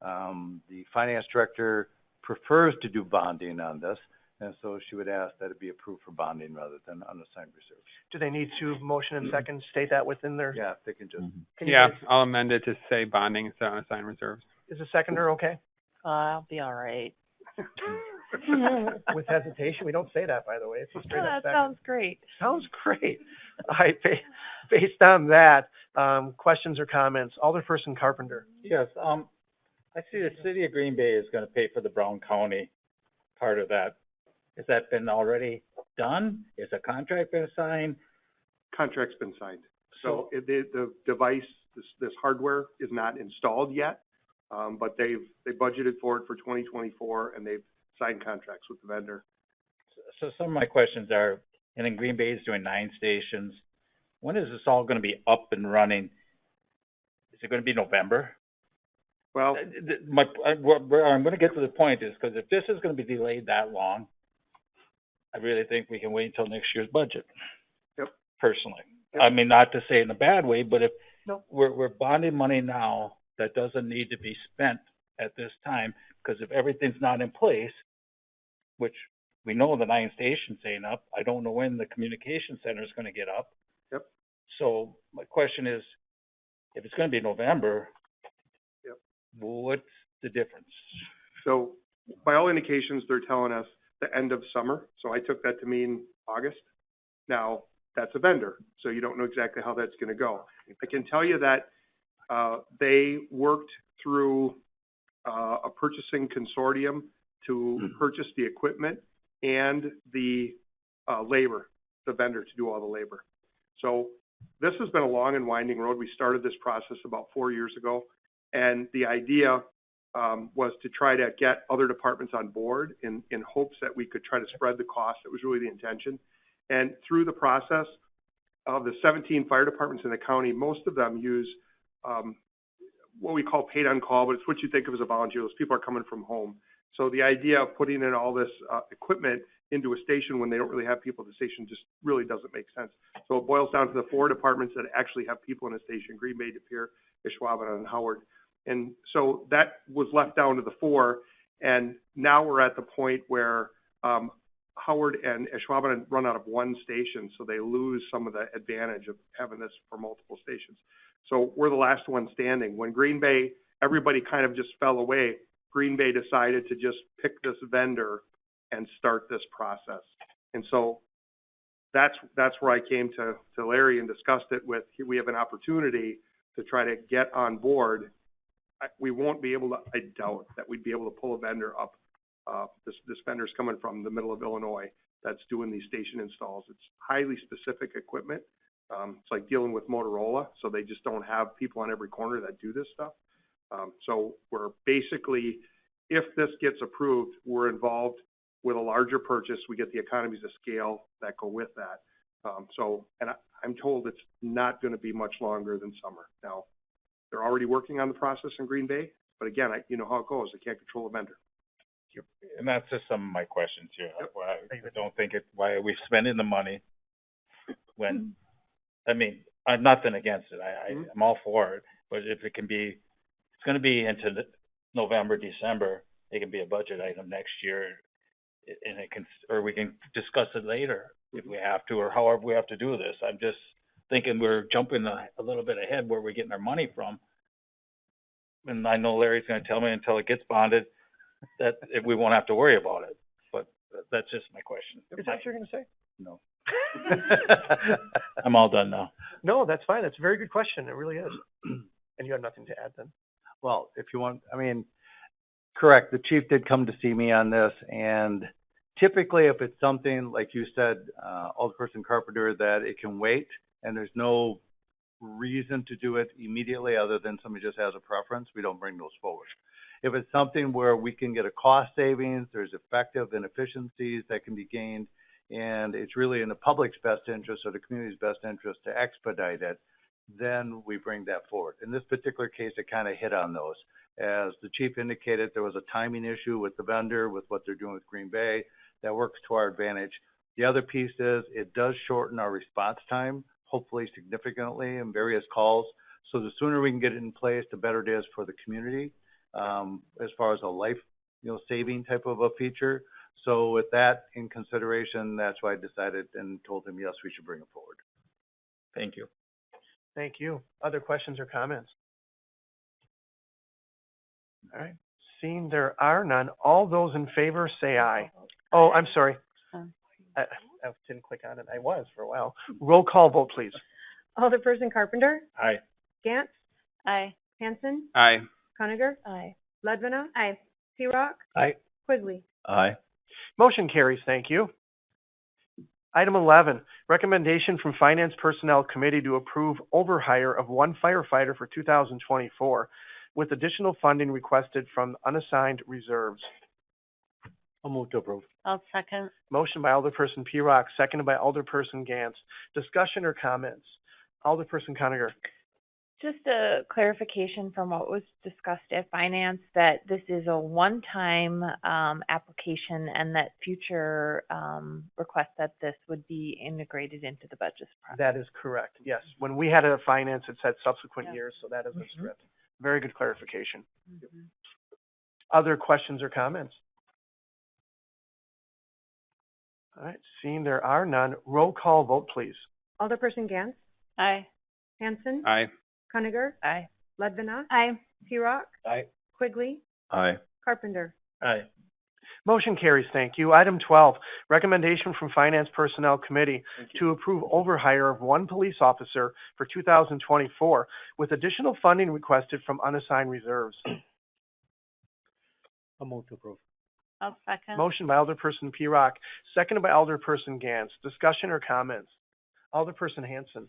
The Finance Director prefers to do bonding on this, and so she would ask that it be approved for bonding rather than unassigned reserves. Do they need to motion and second state that within their? Yeah, if they can just. Can you Yeah, guys- I'll amend it to say bonding instead of unassigned reserves. Is the seconder okay? I'll be all right. With hesitation? We don't say that, by the way. It's a straight up second. sounds great. Sounds great. All right, based on that, questions or comments? Alderperson Carpenter. Yes, I see the city of Green Bay is gonna pay for the Brown County part of that. Has that been already done? Is a contract been signed? Contract's been signed. So the device, this hardware is not installed yet, but they budgeted for it for 2024 and they've signed contracts with the vendor. So some of my questions are, and then Green Bay is doing 9 stations. When is this all gonna be up and running? Is it gonna be November? Well, Where I'm gonna get to the point is, because if this is gonna be delayed that long, I really think we can wait until next year's budget. Yep. Personally. Yep. I mean, not to say in a bad way, but if No. we're bonding money now that doesn't need to be spent at this time, because if everything's not in place, which we know the 9 stations ain't up, I don't know when the communication center is gonna get up. Yep. So my question is, if it's gonna be November, Yep. what's the difference? So by all indications, they're telling us the end of summer. So I took that to mean August. Now, that's a vendor, so you don't know exactly how that's going to go. I can tell you that They worked through a purchasing consortium to purchase the equipment and the labor, the vendor to do all the labor. So this has been a long and winding road. We started this process about 4 years ago, and the idea was to try to get other departments on board in hopes that we could try to spread the cost. That was really the intention. And through the process of the 17 fire departments in the county, most of them use what we call paid on call, but it's what you think of as a volunteer. Those people are coming from home. So the idea of putting in all this equipment into a station when they don't really have people at the station just really doesn't make sense. So it boils down to the 4 departments that actually have people in a station: Green Bay, De Pere, Ishwaubenon, and Howard. And so that was left down to the 4. And now we're at the point where Howard and Ishwaubenon run out of one station, so they lose some of the advantage of having this for multiple stations. So we're the last one standing. When Green Bay, everybody kind of just fell away. Green Bay decided to just pick this vendor and start this process. And so that's where I came to Larry and discussed it with, we have an opportunity to try to get on board. We won't be able to, I doubt that we'd be able to pull a vendor up. This vendor's coming from the middle of Illinois that's doing these station installs. It's highly specific equipment. It's like dealing with Motorola, so they just don't have people on every corner that do this stuff. So we're basically, if this gets approved, we're involved with a larger purchase. We get the economies of scale that go with that. And I'm told it's not going to be much longer than summer. Now, they're already working on the process in Green Bay, but again, you know how it goes. They can't control a vendor. And that's just some of my questions here. Why I don't think why are we spending the money when, I mean, I'm nothing against it. I'm all for it. But if it can be, it's going to be into November, December, it can be a budget item next year, and it can, or we can discuss it later if we have to, or however we have to do this. I'm just thinking we're jumping a little bit ahead where we're getting our money from. And I know Larry's going to tell me until it gets bonded that we won't have to worry about it. But that's just my question. Is that what you're going to say? No. I'm all done now. No, that's fine. That's a very good question. It really is. And you have nothing to add then? Well, if you want, I mean, correct. The chief did come to see me on this, and typically if it's something, like you said, Alderperson Carpenter, that it can wait and there's no reason to do it immediately other than somebody just has a preference, we don't bring those forward. If it's something where we can get a cost savings, there's effective and efficiencies that can be gained, and it's really in the public's best interest or the community's best interest to expedite it, then we bring that forward. In this particular case, it kind of hit on those. As the chief indicated, there was a timing issue with the vendor, with what they're doing with Green Bay. That works to our advantage. The other piece is it does shorten our response time, hopefully significantly, in various calls. So the sooner we can get it in place, the better it is for the community, as far as a life, saving type of a feature. So with that in consideration, that's why I decided and told him, yes, we should bring it forward. Thank you. Thank you. Other questions or comments? All right. Seeing there are none, all those in favor say aye. Oh, I'm sorry. I didn't click on it. I was for a while. Roll call vote, please. Alderperson Carpenter? Aye. Gantz? Aye. Hanson? Aye. Conager? Aye. Ledvina? Aye. Searock? Aye. Quigley? Aye. Motion carries. Thank you. Item 11, recommendation from Finance Personnel Committee to approve overhire of one firefighter for 2024 with additional funding requested from unassigned reserves. I'll move to approve. I'll second. Motion by Alderperson Pewaukee, seconded by Alderperson Gantz. Discussion or comments? Alderperson Conager. Just a clarification from what was discussed at Finance, that this is a one-time application and that future requests that this would be integrated into the budget process. That is correct, yes. When we had a Finance, it said subsequent years, so that is a script. Very good clarification. Other questions or comments? All right, seeing there are none, roll call vote, please. Alderperson Gantz? Aye. Hanson? Aye. Conager? Aye. Ledvina? Aye. Searock? Aye. Quigley? Aye. Carpenter? Aye. Motion carries, thank you. Item 12, recommendation from Finance Personnel Committee to approve overhire of one police officer for 2024 with additional funding requested from unassigned reserves. I'll move to approve. I'll second. Motion by Alderperson Pere, seconded by Alderperson Gantz. Discussion or comments? Alderperson Hanson.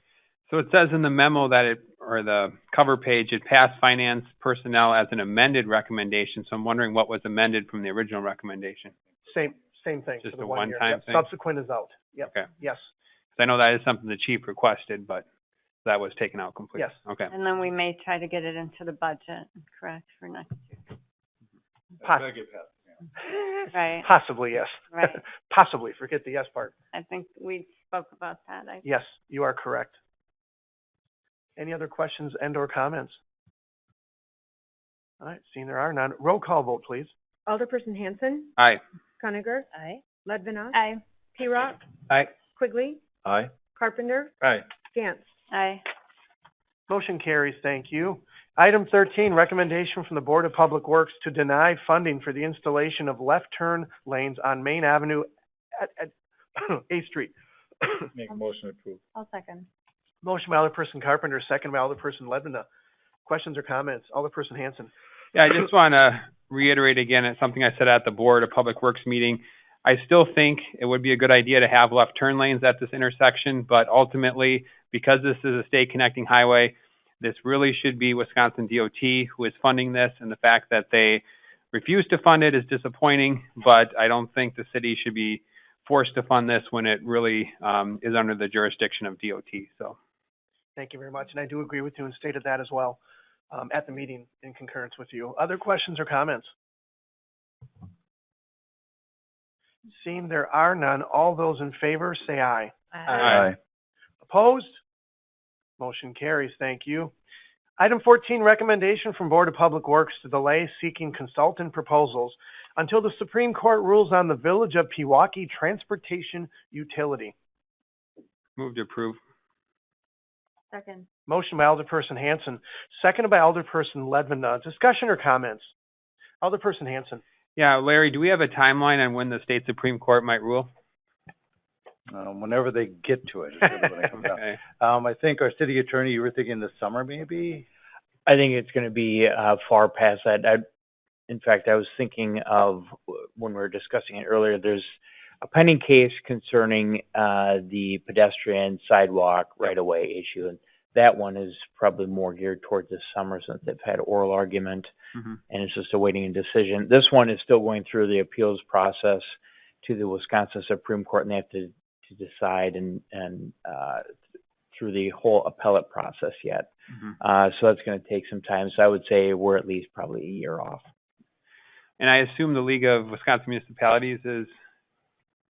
So it says in the memo that or the cover page, it passed finance personnel as an amended recommendation. So I'm wondering what was amended from the original recommendation. Same thing. Just for the a 1 year. one-time Yep. thing? Subsequent is out. Yep. Okay. Yes. So I know that is something the chief requested, but that was taken out completely. Yes. Okay. And then we may try to get it into the budget, correct, for next year. Right, Possibly, yes. right. Possibly. Forget the yes part. I think we spoke about that. Yes, you are correct. Any other questions and or comments? All right, seeing there are none. Roll call vote, please. Alderperson Hanson, Aye. Conager, Aye. Ledvinoff, Aye. Pere, Aye. Quigley, Aye. Carpenter, Aye. Gantz. Aye. Motion carries, thank you. Item 13, recommendation from the Board of Public Works to deny funding for the installation of left turn lanes on Main Avenue at 8th Street. Make a motion to approve. I'll second. Motion by Alderperson Carpenter, second by Alderperson Ledvinoff. Questions or comments? Alderperson Hanson. Yeah, I just want to reiterate again, it's something I said at the Board of Public Works meeting. I still think it would be a good idea to have left turn lanes at this intersection, but ultimately, because this is a state connecting highway, this really should be Wisconsin DOT who is funding this, and the fact that they refuse to fund it is disappointing, but I don't think the city should be forced to fund this when it really is under the jurisdiction of DOT. So, Thank you very much, and I do agree with you and stated that as well at the meeting in concurrence with you. Other questions or comments? Seeing there are none, all those in favor say aye. Aye. Opposed? Motion carries. Thank you. Item 14, recommendation from Board of Public Works to delay seeking consultant proposals until the Supreme Court rules on the Village of Pewaukee transportation utility. move to approve. Second. Motion by Alderperson Hanson, seconded by Alderperson Ledvin. Discussion or comments? Alderperson Hanson. Yeah, Larry, do we have a timeline on when the state Supreme Court might rule? Whenever they get to it, is really when it comes Okay. down. I think our city attorney, you were thinking this summer maybe? I think it's going to be far past that. In fact, I was thinking of when we were discussing it earlier, there's a pending case concerning the pedestrian sidewalk right-of-way issue. And that one is probably more geared towards this summer since they've had oral argument and it's just awaiting a decision. This one is still going through the appeals process to the Wisconsin Supreme Court, and they have to decide and through the whole appellate process yet. So that's going to take some time. So I would say we're at least probably a year off. And I assume the League of Wisconsin Municipalities is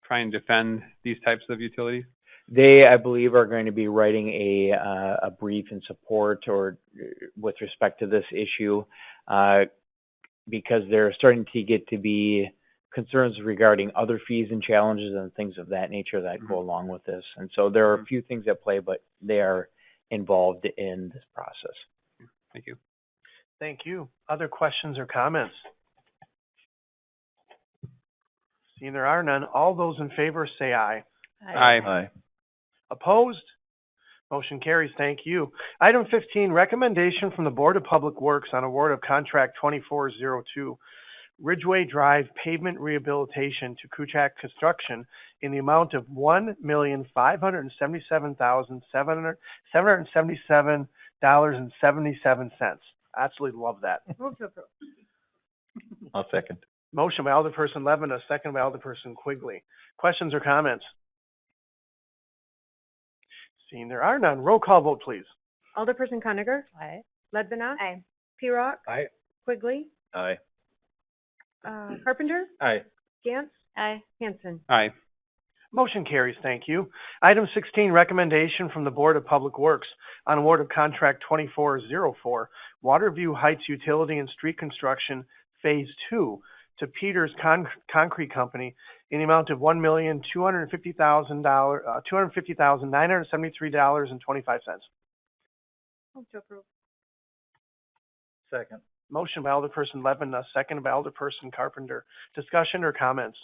trying to defend these types of utilities? They, I believe, are going to be writing a brief in support or with respect to this issue because they're starting to get to be concerns regarding other fees and challenges and things of that nature that go along with this. And so there are a few things at play, but they are involved in this process. Thank you. Thank you. Other questions or comments? Seeing there are none, all those in favor say aye. Aye. Aye. Opposed? Motion carries. Thank you. Item 15, recommendation from the Board of Public Works on award of contract 2402, Ridgeway Drive Pavement Rehabilitation to Kruczek Construction in the amount of $1,577,777.77. Absolutely love that. Move to approve. I'll second. Motion by Alderperson Levin, a second by Alderperson Quigley. Questions or comments? Seeing there are none, roll call vote, please. Alderperson Conager, Aye. Ledvinoff, Aye. Pere, Aye. Quigley, Aye. Carpenter, Aye. Gantz, Aye. Hanson. Aye. Motion carries. Thank you. Item 16, recommendation from the Board of Public Works on award of contract 2404, Waterview Heights Utility and Street Construction Phase 2 to Peters Concrete Company in the amount of $250,973.25. Move to approve. Second. Motion by Alderperson Levin, second by Alderperson Carpenter. Discussion or comments?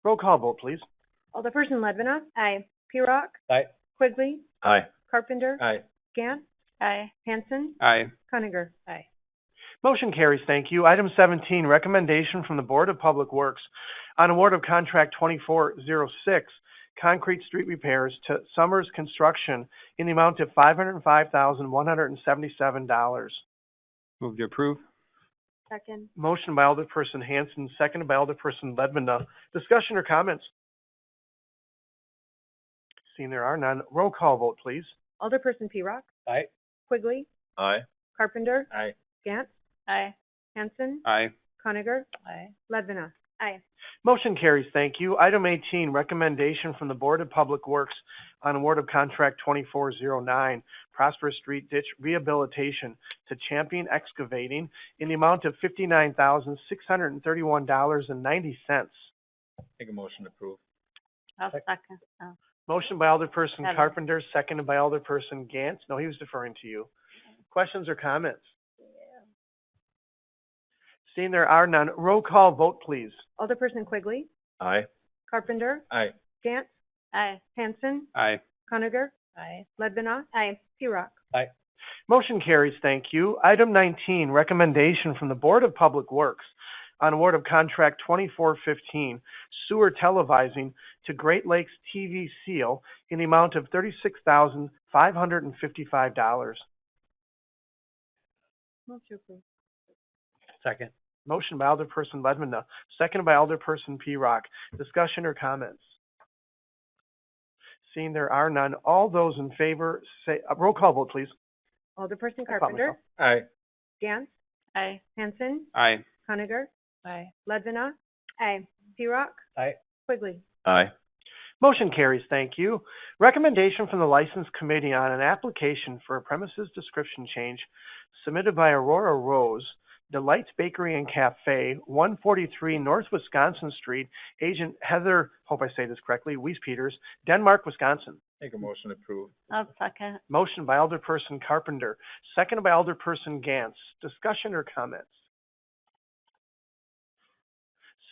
Roll call vote, please. Alderperson Ledvina. Aye. Pirock. Aye. Quigley. Aye. Carpenter. Aye. Gant. Aye. Hanson. Aye. Coniger. Aye. Motion carries, thank you. Item 17, recommendation from the Board of Public Works on award of contract 2406, concrete street repairs to Sommers Construction in the amount of $505,177. Move to approve. Second. Motion by Alderperson Hanson, seconded by Alderperson Ledman. Discussion or comments? Seeing there are none, roll call vote, please. Alderperson Pirock. Aye. Quigley. Aye. Carpenter. Aye. Gant. Aye. Hanson. Aye. Coniger. Aye. Ledvina. Aye. Motion carries, thank you. Item 18, recommendation from the Board of Public Works on award of contract 2409, Prosper Street Ditch Rehabilitation to Champion Excavating in the amount of $59,631.90. Make a motion to approve. I'll second. Oh. Motion by Alderperson Heather. Carpenter, seconded by Alderperson Gantz. No, he was deferring to you. Questions or comments? Seeing there are none, roll call vote, please. Alderperson Quigley. Aye. Carpenter. Aye. Gant. Aye. Hanson. Aye. Coniger. Aye. Ledvina. Aye. Pirock. Aye. Motion carries, thank you. Item 19, recommendation from the Board of Public Works on award of contract 2415, Sewer Televising to Great Lakes TV Seal in the amount of $36,555. Move to approve. Second. Motion by Alderperson Ledman, seconded by Alderperson Pirock. Discussion or comments? Seeing there are none, all those in favor say, roll call vote, please. Alderperson I caught Carpenter. Aye. Gant. Aye. Hanson. Aye. Coniger. Aye. Ledvina. Aye. Pirock. Aye. Quigley. Aye. Motion carries, thank you. Recommendation from the License Committee on an application for a premises description change submitted by Aurora Rose, Delights Bakery and Cafe, 143 North Wisconsin Street, agent Heather, hope I say this correctly, Weisspeters, Denmark, Wisconsin. Make a motion to approve. I'll second. Motion by Alderperson Carpenter, seconded by Alderperson Gantz. Discussion or comments?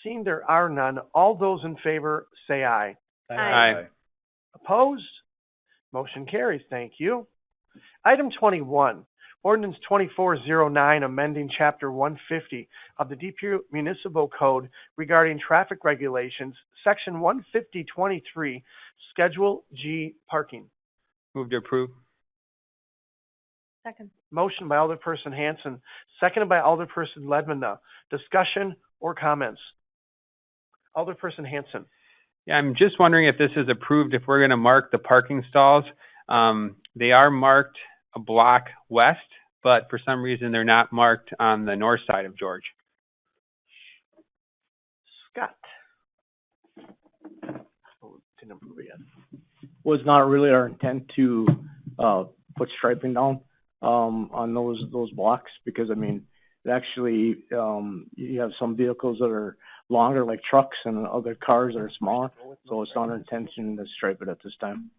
Seeing there are none, all those in favor say aye. Aye. Opposed? Motion carries, thank you. Item 21, Ordinance 2409, amending Chapter 150 of the DPU Municipal Code regarding traffic regulations, Section 150.23, Schedule G parking. Move to approve. Second. Motion by Alderperson Hanson, seconded by Alderperson Ledman. Discussion or comments? Alderperson Hanson. Yeah, I'm just wondering if this is approved, if we're going to mark the parking stalls. They are marked a block west, but for some reason they're not marked on the north side of George. Scott. Oh, didn't approve it yet. Was not really our intent to put striping down on those blocks, because I mean, it actually you have some vehicles that are longer, like trucks, and other cars that are smaller, so it's not our intention to stripe it at this time.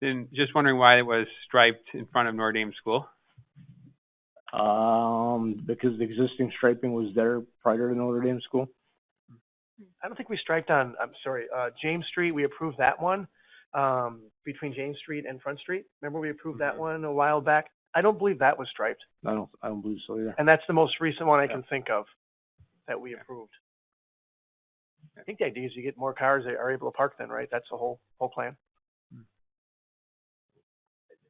And just wondering why it was striped in front of Notre Dame School. Because the existing striping was there prior to Notre Dame School. I don't think we striped on, James Street. We approved that one between James Street and Front Street. Remember we approved that one a while back? I don't believe that was striped. I don't believe so either. And that's the most recent one I can think of that we approved. I think the idea is you get more cars that are able to park then, right? That's the whole plan.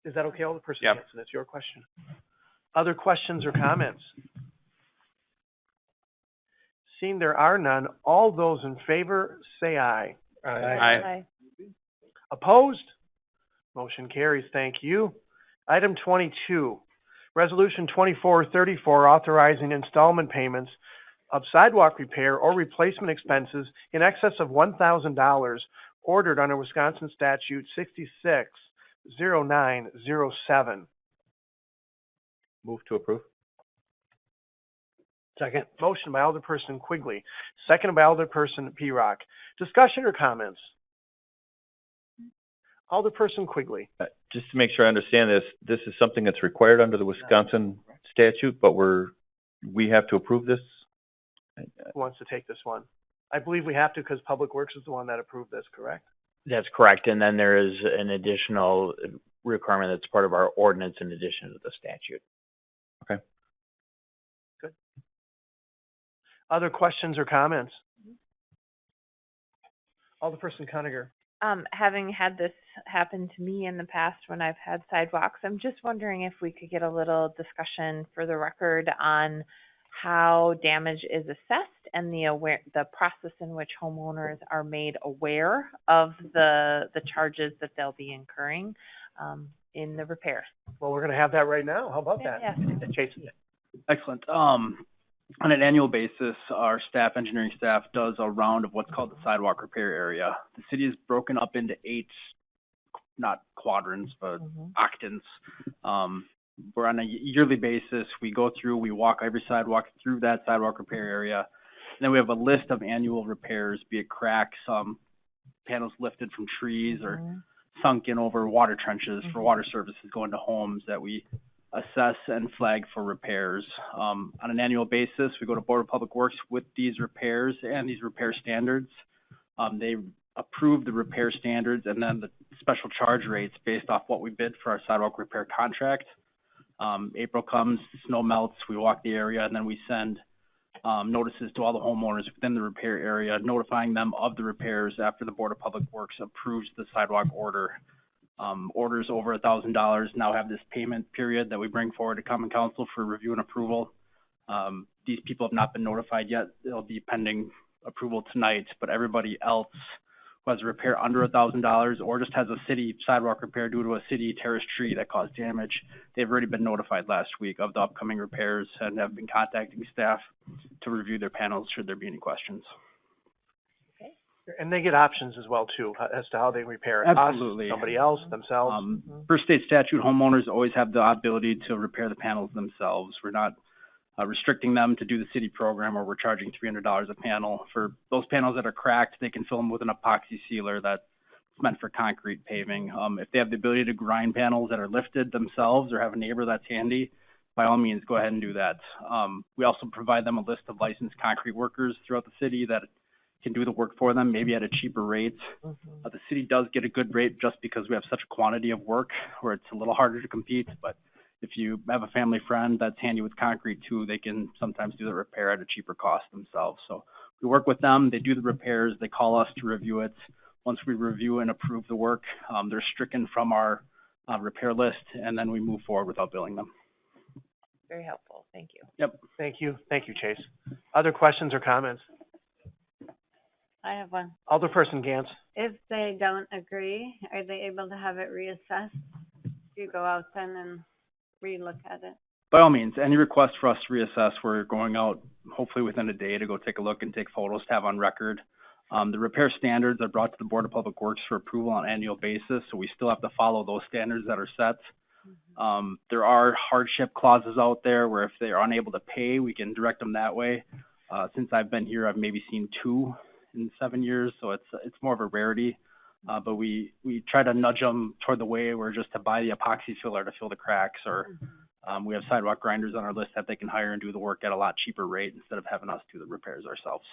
Is that okay, Alderperson Hanson? That's your question. Other questions or comments? Seeing there are none, all those in favor say aye. Aye. Aye. Opposed? Motion carries. Thank you. Item 22, Resolution 2434, authorizing installment payments of sidewalk repair or replacement expenses in excess of $1,000 ordered under Wisconsin Statute 660907. Move to approve. Second. Motion by Alderperson Quigley, seconded by Alderperson Pirock. Discussion or comments? Alderperson Quigley. Just to make sure I understand this, this is something that's required under the Wisconsin statute, but we have to approve this. Who wants to take this one? I believe we have to because Public Works is the one that approved this, correct? That's correct. And then there is an additional requirement that's part of our ordinance in addition to the statute. Okay. Good. Other questions or comments? Alderperson Conacher. Having had this happen to me in the past when I've had sidewalks, I'm just wondering if we could get a little discussion for the record on how damage is assessed and the process in which homeowners are made aware of the charges that they'll be incurring in the repair. Well, we're going to have that right now. How about that? Yeah. Jason. Excellent. On an annual basis, our engineering staff does a round of what's called the sidewalk repair area. The city is broken up into 8, not quadrants, but octants. We're on a yearly basis. We go through, we walk every sidewalk through that sidewalk repair area. And then we have a list of annual repairs, be it cracks, panels lifted from trees or sunk in over water trenches for water services going to homes that we assess and flag for repairs. On an annual basis, we go to Board of Public Works with these repairs and these repair standards. They approve the repair standards and then the special charge rates based off what we bid for our sidewalk repair contract. April comes, snow melts, we walk the area, and then we send notices to all the homeowners within the repair area, notifying them of the repairs after the Board of Public Works approves the sidewalk order. Orders over $1,000 now have this payment period that we bring forward to Common Council for review and approval. These people have not been notified yet. They'll be pending approval tonight, but everybody else who has a repair under $1,000 or just has a city sidewalk repair due to a city terrace tree that caused damage, they've already been notified last week of the upcoming repairs and have been contacting staff to review their panels should there be any questions. And they get options as well, too, as to how they repair it. Absolutely. Us, somebody else, themselves. Per state statute, homeowners always have the ability to repair the panels themselves. We're not restricting them to do the city program or we're charging $300 a panel. For those panels that are cracked, they can fill them with an epoxy sealer that's meant for concrete paving. If they have the ability to grind panels that are lifted themselves or have a neighbor that's handy, by all means, go ahead and do that. We also provide them a list of licensed concrete workers throughout the city that can do the work for them, maybe at a cheaper rate. The city does get a good rate just because we have such a quantity of work where it's a little harder to compete. But if you have a family friend that's handy with concrete too, they can sometimes do the repair at a cheaper cost themselves. So we work with them, they do the repairs, they call us to review it. Once we review and approve the work, they're stricken from our repair list, and then we move forward without billing them. Very helpful. Thank you. Yep. Thank you. Thank you, Chase. Other questions or comments? I have one. Alderperson Gantz. If they don't agree, are they able to have it reassessed? Do you go out then and relook at it? By all means, any request for us to reassess, we're going out hopefully within a day to go take a look and take photos to have on record. The repair standards are brought to the Board of Public Works for approval on an annual basis, so we still have to follow those standards that are set. There are hardship clauses out there where if they are unable to pay, we can direct them that way. Since I've been here, I've maybe seen 2 in 7 years, so it's more of a rarity. But we try to nudge them toward the way where just to buy the epoxy filler to fill the cracks, or we have sidewalk grinders on our list that they can hire and do the work at a lot cheaper rate instead of having us do the repairs ourselves.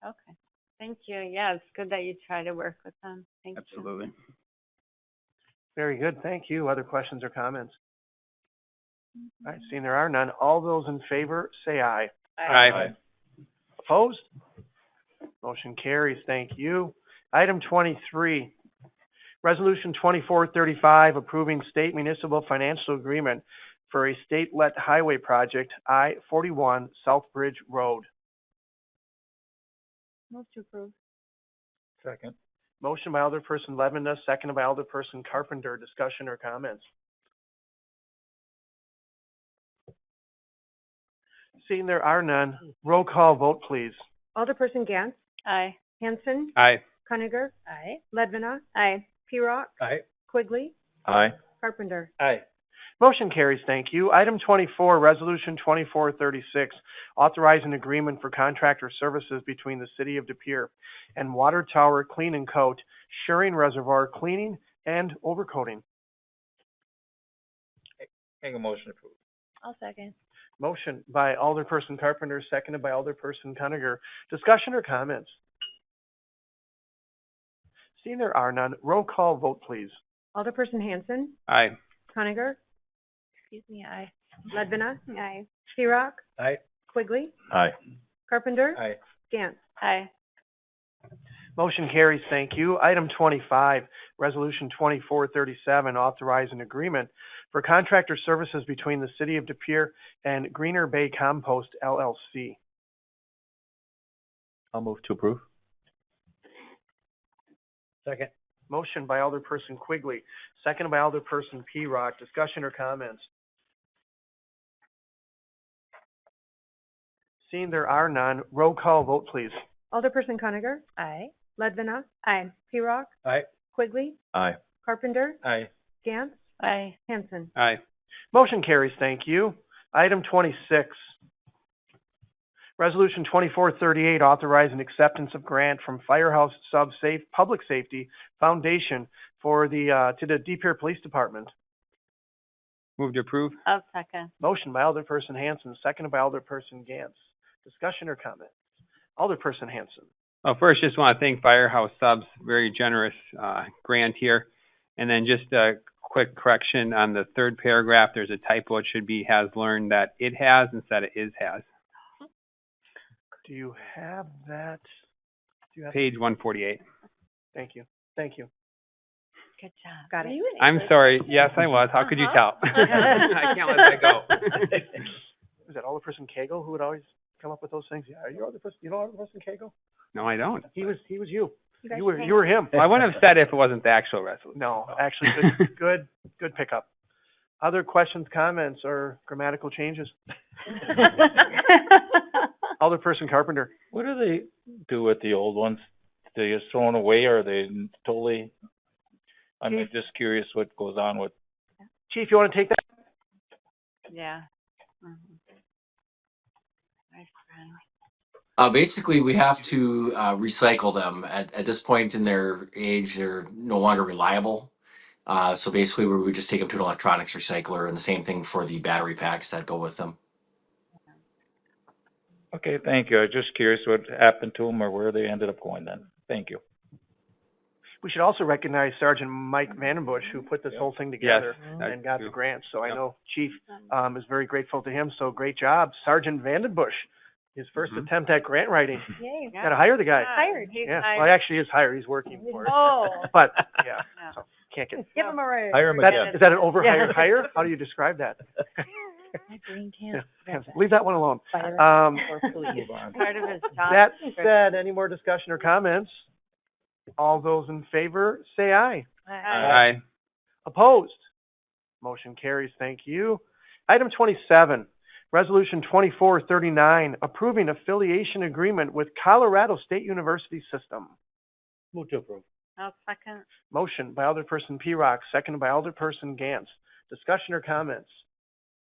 Okay. Thank you. Yeah, it's good that you try to work with them. Thank you. Absolutely. Very good. Thank you. Other questions or comments? All right, seeing there are none, all those in favor say aye. Aye. Opposed? Motion carries. Thank you. Item 23, Resolution 2435, approving state municipal financial agreement for a state-let highway project, I-41 Southbridge Road. Move to approve. Second. Motion by Alderperson Levenda, seconded by Alderperson Carpenter. Discussion or comments? Seeing there are none, roll call vote, please. Alderperson Gantz. Aye. Hanson. Aye. Conacher. Aye. Ledvina. Aye. Pirog. Aye. Quigley. Aye. Carpenter. Aye. Motion carries. Thank you. Item 24, Resolution 2436, authorizing agreement for contractor services between the City of De Pere and Water Tower Clean and Coat, Scheuring Reservoir cleaning and overcoating. Make a motion to approve. I'll second. Motion by Alderperson Carpenter, seconded by Alderperson Cuniger. Discussion or comments? Seeing there are none, roll call vote, please. Alderperson Hanson, Aye. Coniger, Excuse me, aye. Ledvina. Aye. P-Rock. Aye. Quigley. Aye. Carpenter. Aye. Gantz. Aye. Motion carries, thank you. Item 25, Resolution 2437, authorizing agreement for contractor services between the City of De Pere and Greener Bay Compost LLC. I'll move to approve. Second. Motion by Alderperson Quigley, seconded by Alderperson P-Rock. Discussion or comments? Seeing there are none, roll call vote, please. Alderperson Coniger, Aye. Ledvina. Aye. P-Rock. Aye. Quigley. Aye. Carpenter. Aye. Gantz. Aye. Hanson. Aye. Motion carries, thank you. Item 26, Resolution 2438, authorizing acceptance of grant from Firehouse Public Safety Foundation for the to the De Pere Police Department. Move to approve. I'll second. Motion by Alderperson Hanson, seconded by Alderperson Gantz. Discussion or comment? Alderperson Hanson. Well, first, just want to thank Firehouse Subs, very generous grant here. And then just a quick correction on the third paragraph, there's a typo. It should be has learned that it has instead of is has. Do you have that? Do you have Page 148. Thank you. Thank you. Good job. Got it. I'm sorry. Yes, I was. How could you tell? I can't let that go. Is that Alderperson Cagle who would always come up with those things? Yeah, are you Alderperson? You know Alderperson Cagle? No, I don't. He was you. You were him. Well, I wouldn't have said it if it wasn't the actual resolution. No, actually, good pickup. Other questions, comments, or grammatical changes? Alderperson Carpenter. What do they do with the old ones? Do you just throw them away, or are they totally? I'm just curious what goes on with. Chief, you want to take that? Yeah. Nice friend. Basically, we have to recycle them. At this point in their age, they're no longer reliable. So basically, we would just take them to an electronics recycler, and the same thing for the battery packs that go with them. Okay, thank you. I was just curious what happened to them or where they ended up going then. Thank you. We should also recognize Sergeant Mike Vandenbush, who put this whole thing together and got the grant. So I know Chief is very grateful to him. So great job, Sergeant Vandenbush. His first attempt at grant writing. Yay. Got to hire the guy. Hired. He's Yeah, hired. well, actually, he is hired. He's working for us. Oh. But yeah, so can't get. Give him a raise. Hire him That's, again. is that an overhired hire? How do you describe that? My brain can't. Leave that one alone. Or police. Move on. Part of his job. That said, any more discussion or comments? All those in favor, say aye. Aye. Opposed? Motion carries. Thank you. Item 27, Resolution 2439, approving affiliation agreement with Colorado State University System. Move to approve. I'll second. Motion by Alderperson P-Rock, seconded by Alderperson Gantz. Discussion or comments?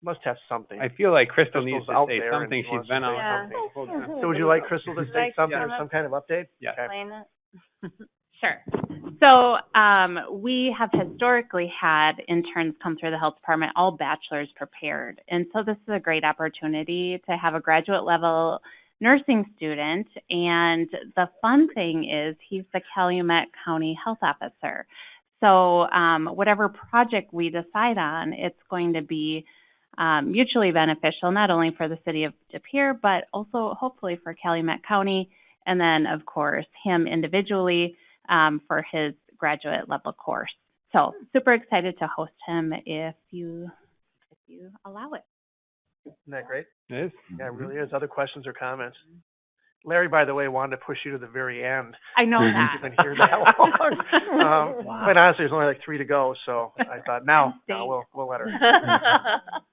Must have something. I feel like Crystal needs Crystal's to out say there and something. she wants She's been to say on. something. So would you like Crystal to say something or some kind of update? Yeah. Okay. Explain it. Sure. So we have historically had interns come through the health department, all bachelor's prepared. And so this is a great opportunity to have a graduate level nursing student. And the fun thing is he's the Calumet County Health Officer. So whatever project we decide on, it's going to be mutually beneficial, not only for the city of De Pere, but also hopefully for Calumet County. And then, of course, him individually for his graduate level course. So super excited to host him if you allow it. Isn't that great? It is. Yeah, it really is. Other questions or comments? Larry, by the way, wanted to push you to the very end. I know that. You've been here that long. Quite honestly, there's only like 3 to go, so I thought now we'll let her.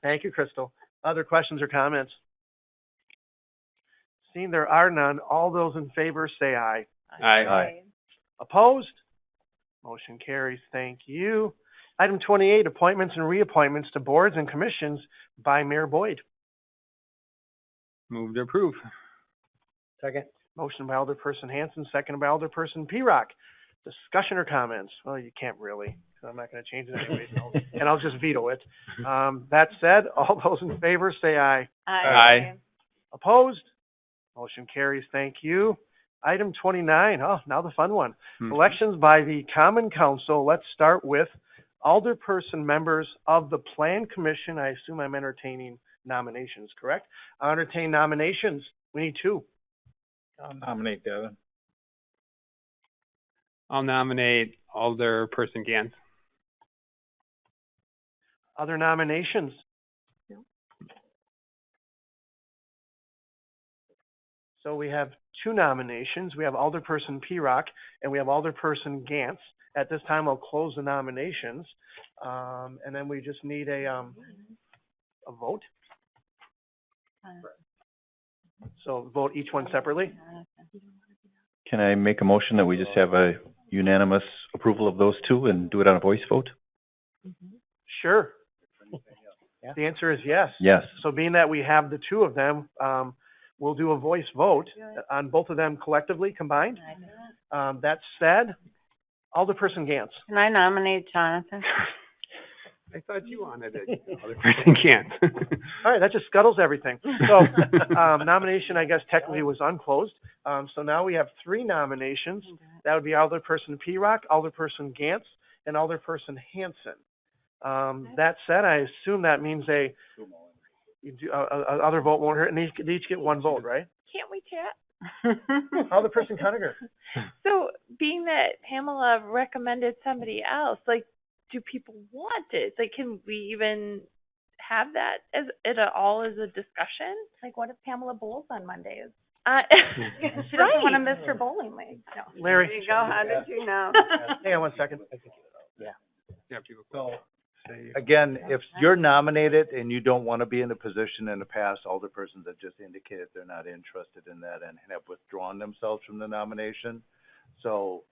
Thank you, Crystal. Other questions or comments? Seeing there are none, all those in favor say aye. Aye. Opposed? Motion carries. Thank you. Item 28, appointments and reappointments to boards and commissions by Mayor Boyd. Move to approve. Second. Motion by Alderperson Hanson, seconded by Alderperson P-Rock. Discussion or comments? Well, you can't really, 'cause I'm not going to change it anyways, and I'll just veto it. That said, all those in favor say aye. Aye. Opposed? Motion carries. Thank you. Item 29. Oh, now the fun one. Elections by the Common Council. Let's start with alderperson members of the Plan Commission. I assume I'm entertaining nominations, correct? I'll entertain nominations. We need two. I'll nominate Devin. I'll nominate Alderperson Gantz. Other nominations? So we have two nominations. We have Alderperson Pere and we have Alderperson Gantz. At this time, I'll close the nominations. And then we just need a vote. So vote each one separately. Can I make a motion that we just have a unanimous approval of those two and do it on a voice vote? Sure. The answer is yes. Yes. So being that we have the two of them, we'll do a voice vote on both of them collectively, combined. That said, Alderperson Gantz. Can I nominate Jonathan? I thought you wanted it. Alderperson Gantz. All right, that just scuttles everything. So nomination, I guess, technically was unclosed. So now we have three nominations. That would be Alderperson Pere, Alderperson Gantz, and Alderperson Hanson. That said, I assume that means other vote won't hurt, and they each get one vote, right? Can't we chat? Alderperson Conacher. So, being that Pamela recommended somebody else, like, do people want it? Like, can we even have that as all as a discussion? Like, what if Pamela bowls on Mondays? She doesn't want to miss her bowling league. No. Larry. There you go. How did you know? Hang on 1 second. Yeah, people. So, again, if you're nominated and you don't want to be in a position, in the past, alderpersons have just indicated they're not interested in that and have withdrawn themselves from the nomination. So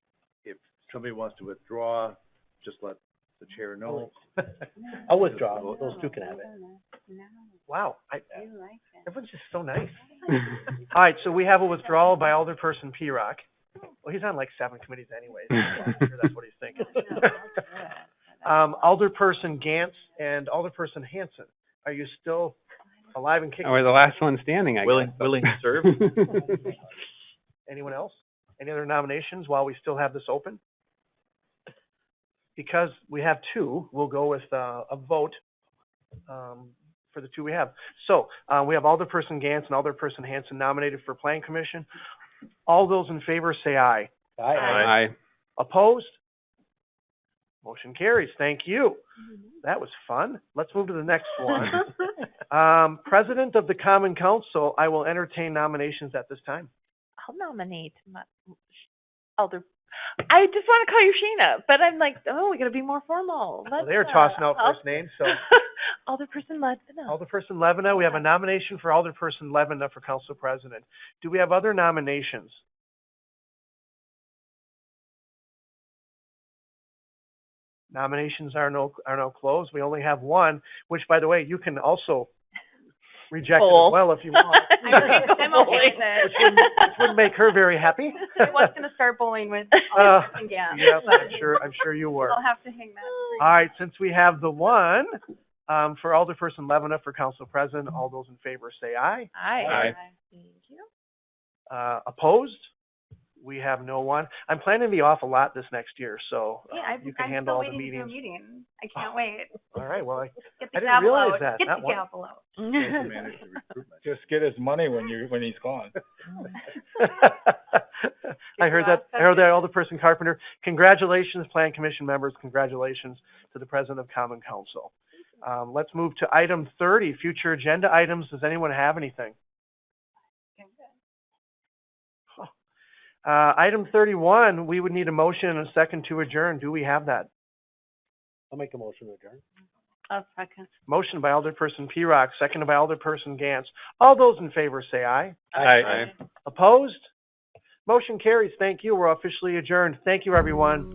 if somebody wants to withdraw, just let the chair know. I'll withdraw. Those two can have it. Wow. Everyone's just so nice. All right, so we have a withdrawal by Alderperson Pere. Well, he's on like 7 committees anyways. So I'm sure that's what he's thinking. Alderperson Gantz and Alderperson Hanson. Are you still alive and kicking? Oh, we're the last one standing, I guess. Willing to serve? Anyone else? Any other nominations while we still have this open? Because we have two, we'll go with a vote for the two we have. So we have Alderperson Gantz and Alderperson Hanson nominated for Plan Commission. All those in favor say aye. Aye. Aye. Opposed? Motion carries. Thank you. That was fun. Let's move to the next one. President of the Common Council, I will entertain nominations at this time. I'll nominate I just want to call you Sheena, but I'm like, oh, we got to be more formal. They're tossing out first names, so. Alderperson Levina. Alderperson Levina, we have a nomination for Alderperson Levina for Council President. Do we have other nominations? Nominations are now closed. We only have one, which, by the way, you can also reject it as well if you want. I'm okay with it. Which wouldn't make her very happy. I was going to start bowling with Alderperson Gantz. Yes, I'm sure you were. I'll have to hang that. All right, since we have the one for Alderperson Levina for Council President, all those in favor say aye. Aye. Thank you. Opposed? We have no one. I'm planning to be off a lot this next year, so you can handle all the meetings. I'm still waiting to do a meeting. I can't wait. All right, well, Get I the didn't gavel realize out. that. Get Not the one. gavel out. Just get his money when he's gone. I heard that. Alderperson Carpenter. Congratulations, Plan Commission members. Congratulations to the President of Common Council. Let's move to item 30, future agenda items. Does anyone have anything? Item 31, we would need a motion and a second to adjourn. Do we have that? I'll make a motion to adjourn. I'll second. Motion by Alderperson Pere, seconded by Alderperson Gantz. All those in favor say aye. Aye. Opposed? Motion carries. Thank you. We're officially adjourned. Thank you, everyone.